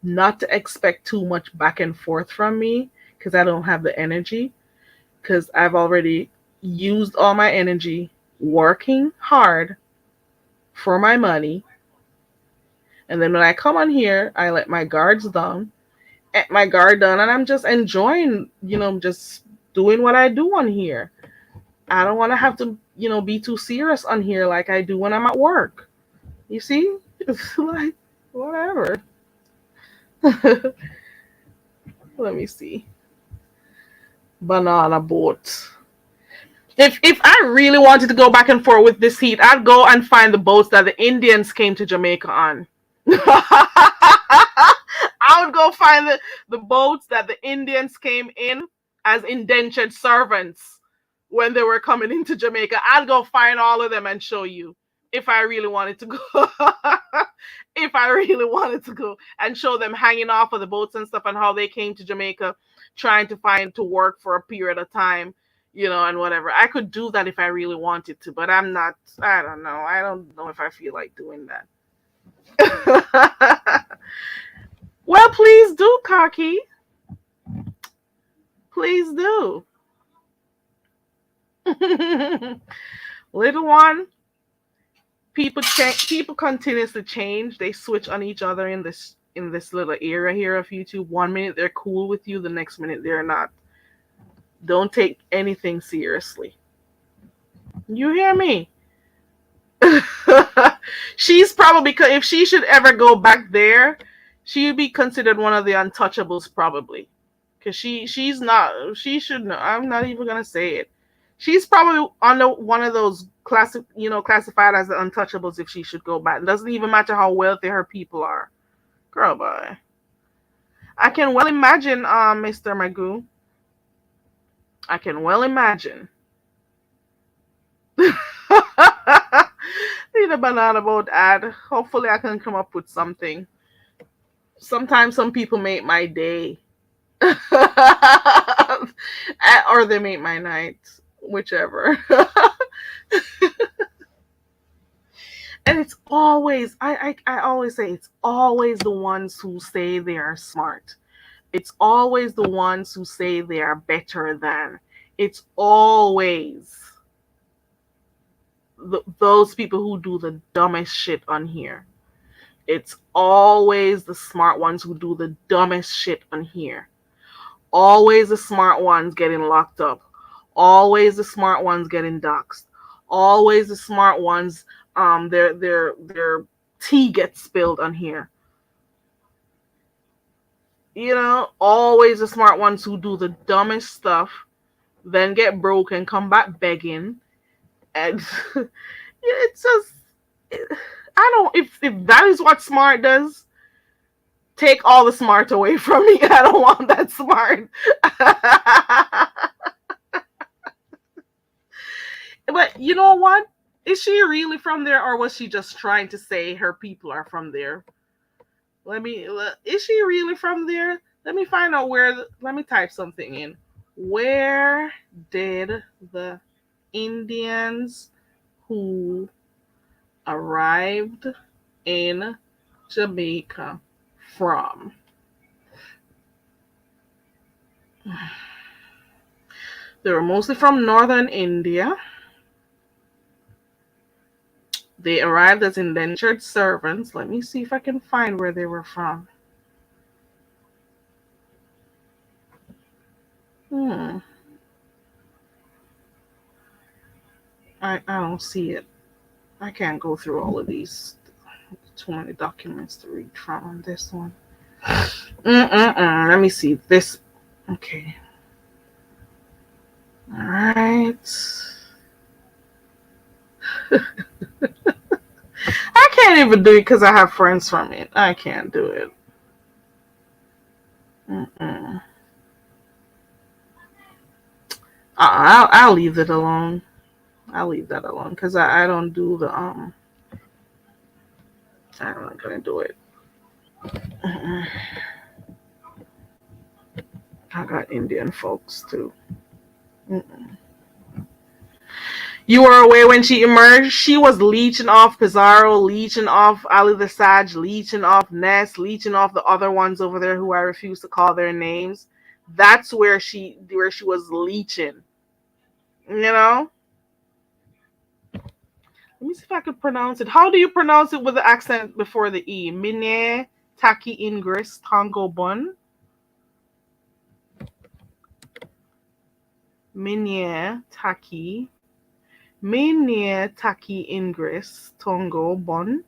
[SPEAKER 1] not to expect too much back and forth from me because I don't have the energy, because I've already used all my energy working hard for my money. And then when I come on here, I let my guard down, and I'm just enjoying, just doing what I do on here. I don't want to have to, be too serious on here like I do when I'm at work. You see? It's like, whatever. Let me see. Banana boat. If I really wanted to go back and forth with this heat, I'd go and find the boats that the Indians came to Jamaica on. I would go find the boats that the Indians came in as indentured servants when they were coming into Jamaica. I'd go find all of them and show you if I really wanted to go. If I really wanted to go and show them hanging off of the boats and stuff and how they came to Jamaica trying to find to work for a period of time, and whatever. I could do that if I really wanted to, but I'm not, I don't know. I don't know if I feel like doing that. Well, please do, Kaki. Please do. Little one, people continuously change. They switch on each other in this little area here of YouTube. 1 minute they're cool with you, the next minute they're not. Don't take anything seriously. You hear me? She's probably, if she should ever go back there, she'd be considered one of the untouchables probably. Because she's not, she should know. I'm not even gonna say it. She's probably under one of those classified as the untouchables if she should go back. It doesn't even matter how wealthy her people are. Girl, boy. I can well imagine, Mr. Magoo. I can well imagine. Need a banana boat ad. Hopefully I can come up with something. Sometimes some people make my day. Or they make my night. Whichever. And it's always, I always say, it's always the ones who say they are smart. It's always the ones who say they are better than. It's always those people who do the dumbest shit on here. It's always the smart ones who do the dumbest shit on here. Always the smart ones getting locked up. Always the smart ones getting doxxed. Always the smart ones, their tea gets spilled on here. You know, always the smart ones who do the dumbest stuff, then get broke and come back begging. And it's just, I don't, if that is what smart does, take all the smart away from me. I don't want that smart. But you know what? Is she really from there, or was she just trying to say her people are from there? Is she really from there? Let me find out let me type something in. Where did the Indians who arrived in Jamaica from? They were mostly from northern India. They arrived as indentured servants. Let me see if I can find where they were from. I don't see it. I can't go through all of these. Too many documents to read from on this one. Let me see this. Okay. All right. I can't even do it because I have friends from it. I can't do it. I'll leave it alone. I'll leave that alone because I don't do the I'm not gonna do it. I got Indian folks too. You were away when she emerged. She was leeching off Pizarro, leeching off Ali the Sage, leeching off Ness, leeching off the other ones over there who I refuse to call their names. That's where she was leeching. You know? Let me see if I can pronounce it. How do you pronounce it with the accent before the E? Mine Taki Ingris Tongo Bun. Mine Taki Ingris Tongo Bun.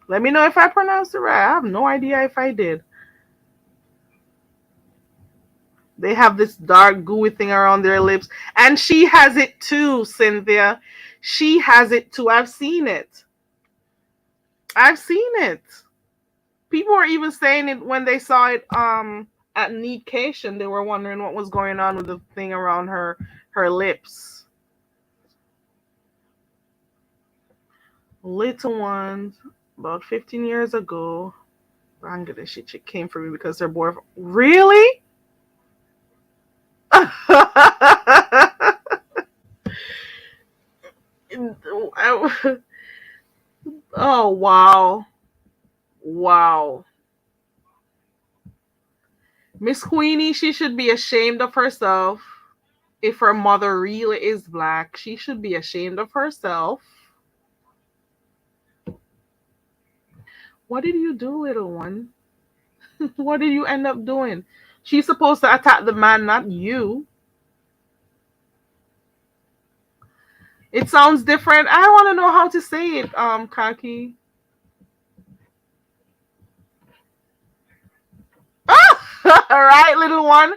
[SPEAKER 1] Let me know if I pronounced it right. I have no idea if I did. They have this dark gooey thing around their lips. And she has it too, Cynthia. She has it too. I've seen it. People were even saying it when they saw it at Neatcation. They were wondering what was going on with the thing around her lips. Little ones, about 15 years ago, Bangladeshi chick came for me because their boyfriend. Really? Oh, wow. Miss Queenie, she should be ashamed of herself. If her mother really is black, she should be ashamed of herself. What did you do, little one? What did you end up doing? She's supposed to attack the man, not you. It sounds different. I want to know how to say it, Kaki. All right, little one.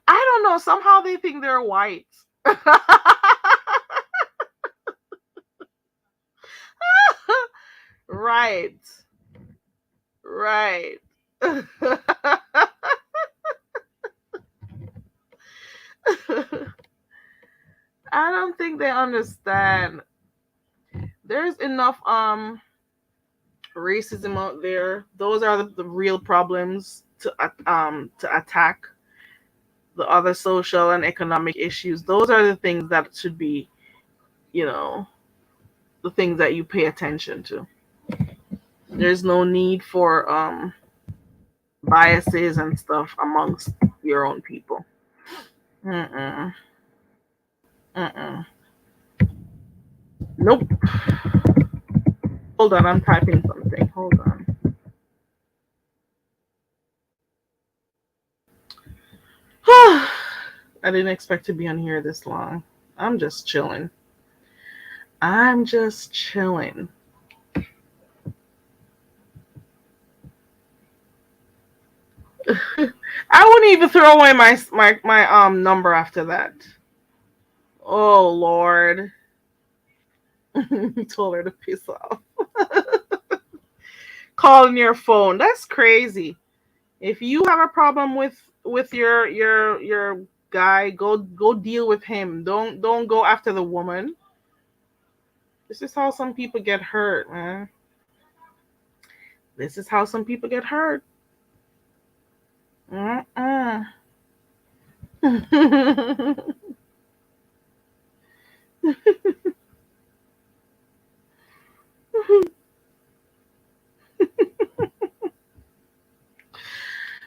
[SPEAKER 1] I don't know. Somehow they think they're white. Right. I don't think they understand. There's enough racism out there. Those are the real problems to attack the other social and economic issues. Those are the things that should be, the things that you pay attention to. There's no need for biases and stuff amongst your own people. Nope. Hold on, I'm typing something. Hold on. I didn't expect to be on here this long. I'm just chilling. I'm just chilling. I wouldn't even throw away my number after that. Oh Lord. He told her to piss off. Calling your phone. That's crazy. If you have a problem with your guy, go deal with him. Don't go after the woman. This is how some people get hurt, man. This is how some people get hurt. Mm-mm.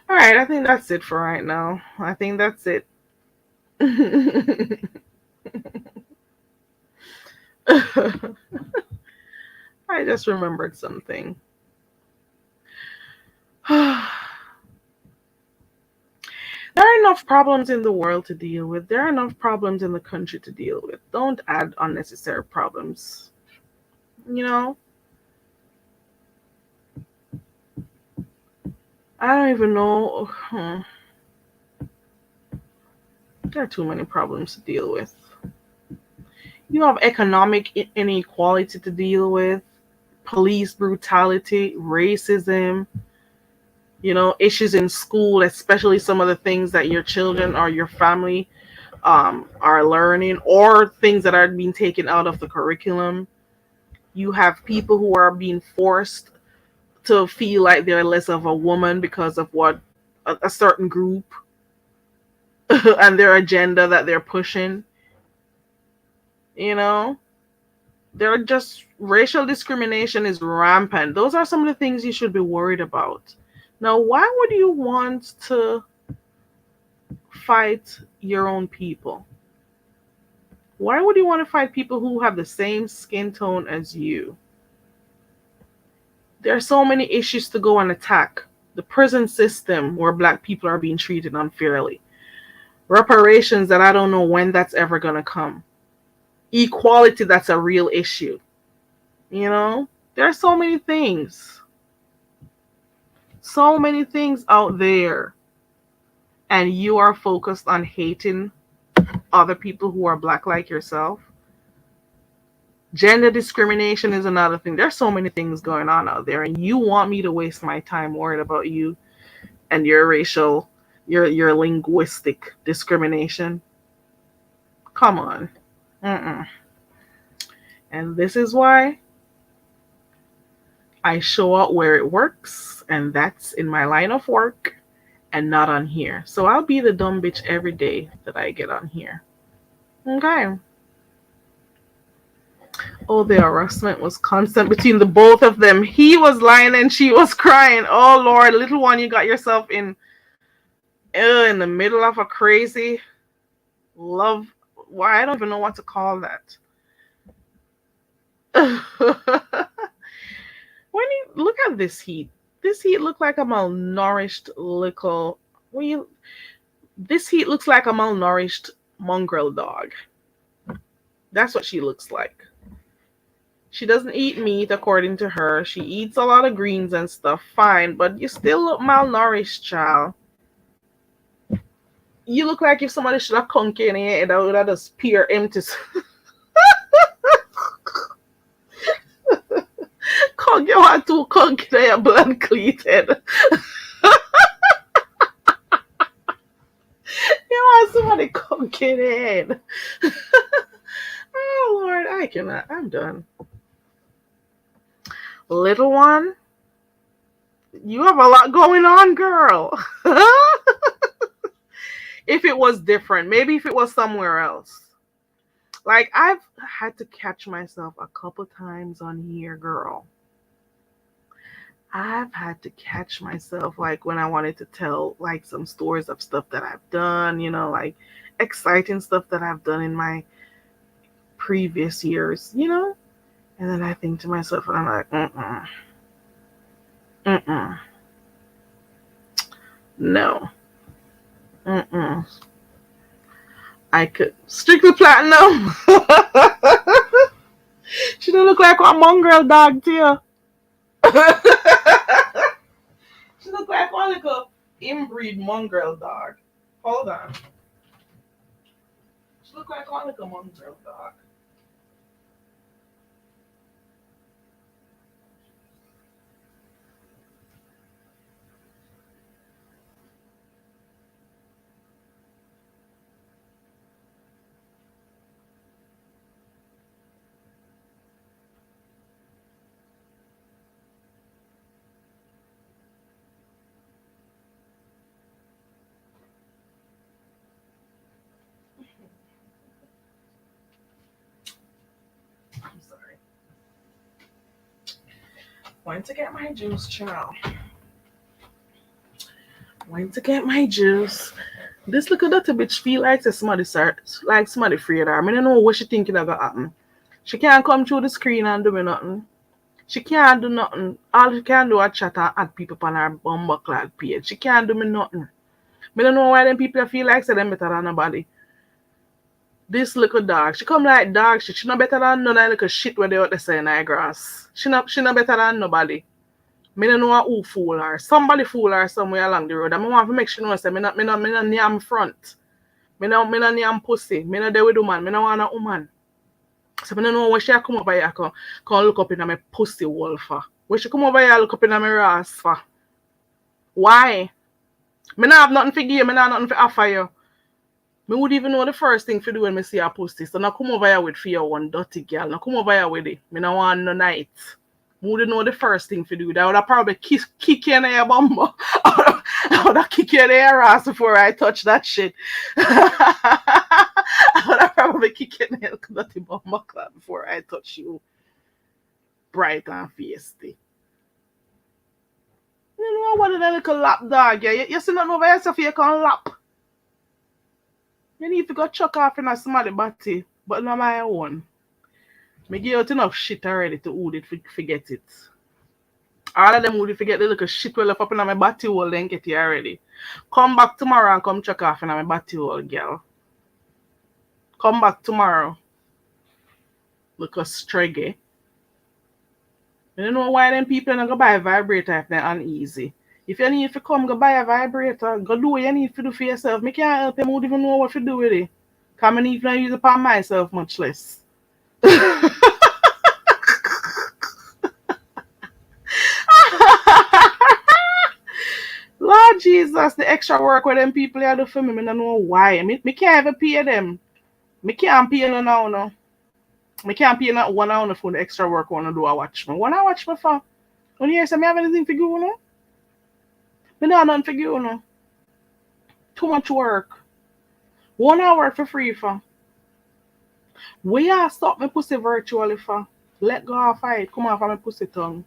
[SPEAKER 1] All right, I think that's it for right now. I think that's it. I just remembered something. There are enough problems in the world to deal with. There are enough problems in the country to deal with. Don't add unnecessary problems. You know, I don't even know. There are too many problems to deal with. You have economic inequality to deal with, police brutality, racism, issues in school, especially some of the things that your children or your family are learning, or things that are being taken out of the curriculum. You have people who are being forced to feel like they're less of a woman because of what a certain group and their agenda that they're pushing. You know, they're just racial discrimination is rampant. Those are some of the things you should be worried about. Now, why would you want to fight your own people? Why would you want to fight people who have the same skin tone as you? There are so many issues to go and attack. The prison system where black people are being treated unfairly. Reparations that I don't know when that's ever going to come. Equality that's a real issue. There are so many things. So many things out there. And you are focused on hating other people who are black like yourself. Gender discrimination is another thing. There's so many things going on out there, and you want me to waste my time worried about you and your racial, your linguistic discrimination. Come on. Mm-mm. And this is why I show up where it works, and that's in my line of work and not on here. So I'll be the dumb bitch every day that I get on here. Okay. Oh, the harassment was constant between the both of them. He was lying and she was crying. Oh Lord, little one, you got yourself in the middle of a crazy love. Why, I don't even know what to call that. When you look at this heat look like a malnourished little. This heat looks like a malnourished mongrel dog. That's what she looks like. She doesn't eat meat according to her. She eats a lot of greens and stuff. Fine, but you still look malnourished, child. You look like if somebody should have conk in here and I would have just peer empty. Conk, you want to conk there, blood cleated. You want somebody conk in head. Oh Lord, I cannot. I'm done. Little one, you have a lot going on, girl. If it was different, maybe if it was somewhere else. Like, I've had to catch myself a couple times on here, girl. I've had to catch myself, like, when I wanted to tell, like, some stories of stuff that I've done, like exciting stuff that I've done in my previous years, And then I think to myself, and I'm like, no. Mm-mm. I could strictly platinum. She don't look like a mongrel dog to you. She look like one little inbreed mongrel dog. Hold on. She look like one little mongrel dog. I'm sorry. Went to get my juice, child. Went to get my juice. This little dirty bitch feel like somebody start, like somebody afraid her. I don't know what she thinking gonna happen. She can't come through the screen and do me nothing. She can't do nothing. All she can do is chat and add people on her bumbucklad page. She can't do me nothing. Me don't know why them people feel like say them better than nobody. This little dog, she come like dog shit. She not better than none of that little shit where they out there saying in grass. She not better than nobody. Me don't know who fool her. Somebody fool her somewhere along the road. And I want to make sure know say me not near front. Me not near pussy. Me not there with woman. Me not want a woman. So I don't know when she come over here come look up in my pussy wall for. When she come over here look up in my ass for. Why? Me not have nothing for give, me not have nothing for offer you. Me would even know the first thing for do when me see a pussy. So now come over here with fear one dirty girl. Now come over here with it. Me not want no night. Me would know the first thing for do. That would have probably kick you in your bum. I would have kick you in your ass before I touch that shit. I would have probably kick you in your dirty bum before I touch you. Bright and feisty. You know what a little lap dog, yeah. You see nothing over yourself you can lap. You need to go chuck off in a somebody body, but not my own. Me give out enough shit already to who did forget it. All of them would forget the little shit well up in my body hole then get it already. Come back tomorrow and come chuck off in my body hole, girl. Come back tomorrow. Look a streggy. You don't know why them people don't go buy a vibrator if they're uneasy. If you need to come go buy a vibrator, go do what you need to do for yourself. Me can't help you, I don't even know what to do with it. Cause I need to use it upon myself much less. Lord Jesus, the extra work with them people here do for me, I don't know why. Me can't even pay them. Me can't pay no now, no. Me can't pay not 1 hour for the extra work I wanna do I watch me. When I watch me for? When you hear say me have anything for you, no? Me not have nothing for you, no. Too much work. 1 hour for free for. Where you stop me pussy virtually for? Let go of it. Come off of my pussy tongue.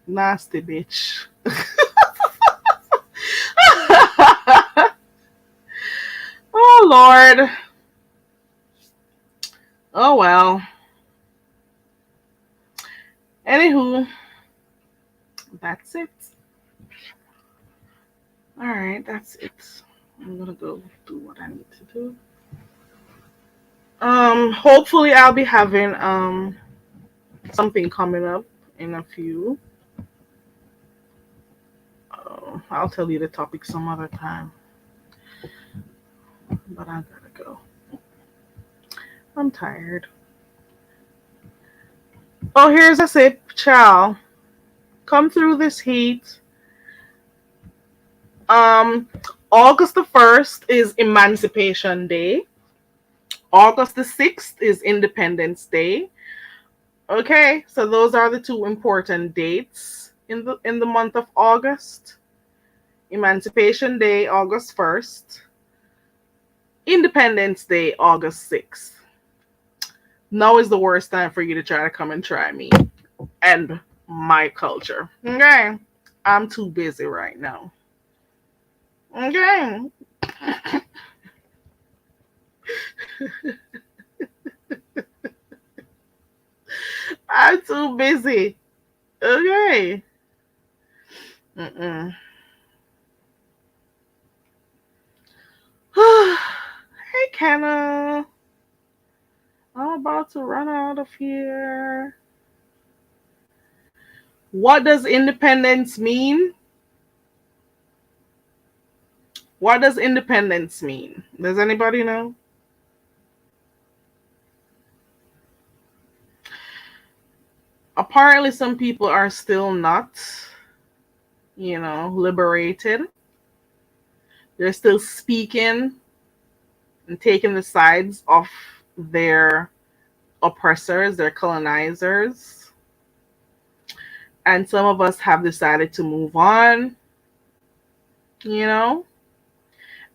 [SPEAKER 1] Nasty bitch. Oh Lord. Oh well. Anywho, that's it. Alright, that's it. I'm gonna go do what I need to do. Hopefully I'll be having something coming up in a few. I'll tell you the topic some other time. But I gotta go. I'm tired. Oh, here's a sip, chow. Come through this heat. Um, August the 1st is Emancipation Day. August the 6th is Independence Day. Okay, so those are the two important dates in the month of August. Emancipation Day, August 1st. Independence Day, August 6th. Now is the worst time for you to try to come and try me and my culture. Okay, I'm too busy right now. Okay. I'm too busy. Okay. Mm-mm. Hey, Kenna. I'm about to run out of here. What does independence mean? What does independence mean? Does anybody know? Apparently, some people are still not, liberated. They're still speaking and taking the sides of their oppressors, their colonizers. And some of us have decided to move on, you know,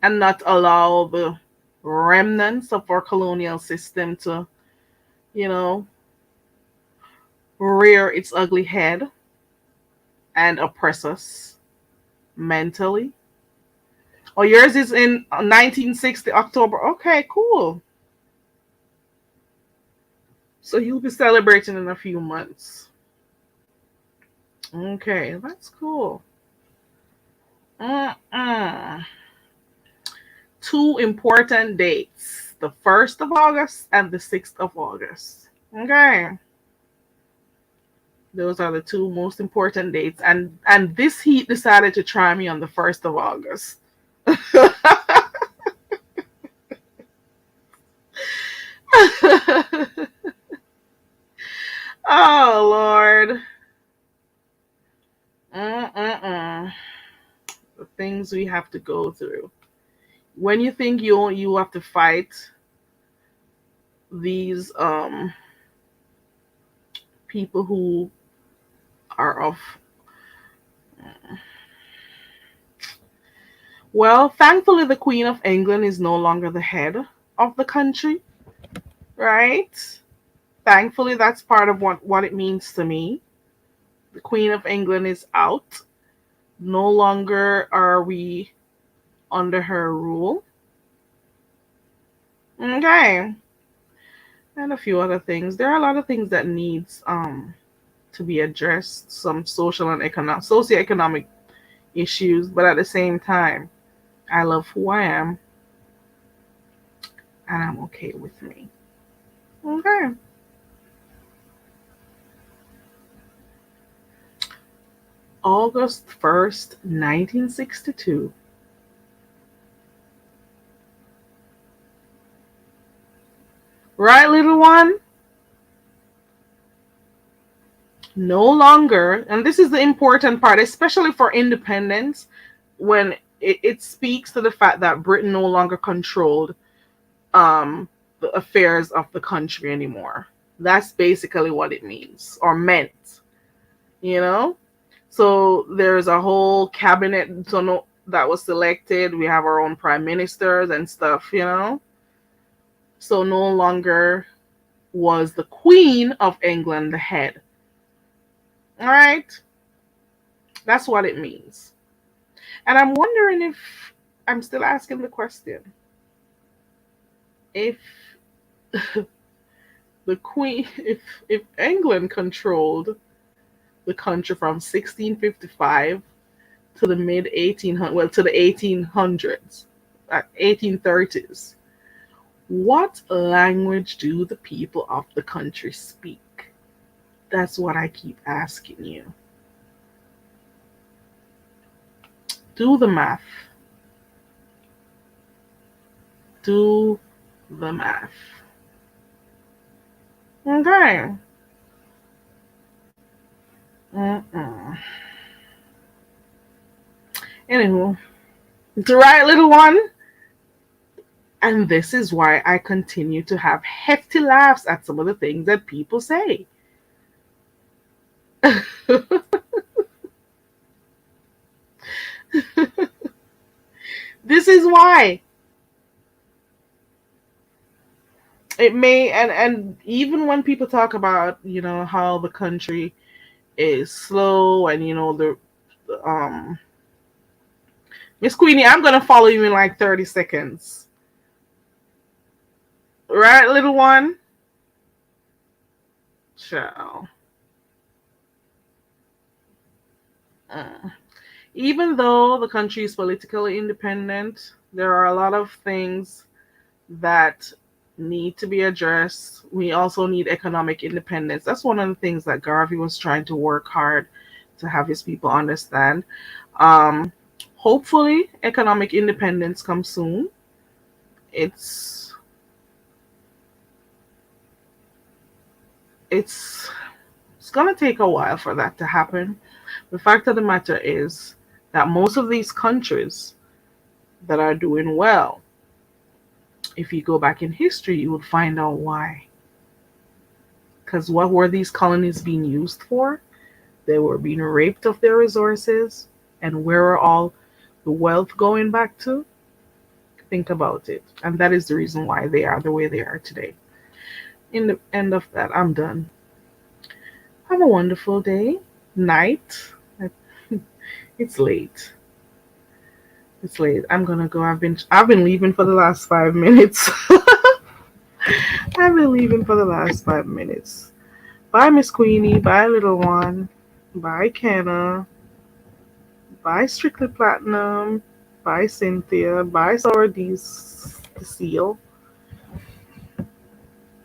[SPEAKER 1] and not allow the remnants of our colonial system to, you know, rear its ugly head and oppress us mentally. Oh, yours is in 1960 October. Okay, cool. So you'll be celebrating in a few months. Okay, that's cool. Mm-mm. Two important dates, the 1st of August and the 6th of August. Okay. Those are the two most important dates. And this heat decided to try me on the 1st of August. Oh Lord. Mm-mm-mm. The things we have to go through. When you think you have to fight these people who are of, well, thankfully the Queen of England is no longer the head of the country, right? Thankfully that's part of what it means to me. The Queen of England is out. No longer are we under her rule. Okay. And a few other things. There are a lot of things that needs to be addressed, some social and economic socioeconomic issues, but at the same time, I love who I am and I'm okay with me. Okay. August 1st, 1962. Right, little one? No longer, and this is the important part, especially for independence, when it speaks to the fact that Britain no longer controlled um, the affairs of the country anymore. That's basically what it means or meant, you know? So there's a whole cabinet so no, that was selected. We have our own prime ministers and stuff. So no longer was the Queen of England the head. All right? That's what it means. And I'm wondering if I'm still asking the question if the Queen, if England controlled the country from 1655 to the mid 1800s, well, to the 1800s, 1830s, what language do the people of the country speak? That's what I keep asking you. Do the math. Do the math. Okay. Mm-mm. Anywho, it's right, little one. And this is why I continue to have hefty laughs at some of the things that people say. This is why. It may, and even when people talk about, how the country is slow and, the Miss Queenie, I'm gonna follow you in like 30 seconds. Right, little one? Ciao. Uh, Even though the country is politically independent, There are a lot of things that need to be addressed. We also need economic independence. That's one of the things that Garvey was trying to work hard to have his people understand. Um, Hopefully, economic independence comes soon. It's it's it's gonna take a while for that to happen. The fact of the matter is that most of these countries that are doing well, if you go back in history, you would find out why. Because what were these colonies being used for? They were being raped of their resources. And where are all the wealth going back to? Think about it. And that is the reason why they are the way they are today. In the end of that, I'm done. Have a wonderful day, night. It's late. It's late. I'm gonna go. I've been leaving for the last 5 minutes. I've been leaving for the last 5 minutes. Bye, Miss Queenie. Bye, little one. Bye, Kenna. Bye, Strictly Platinum. Bye, Cynthia. Bye, Sordis, the seal.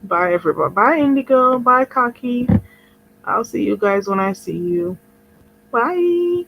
[SPEAKER 1] Bye, everybody. Bye, Indigo. Bye, Kaki. I'll see you guys when I see you. Bye.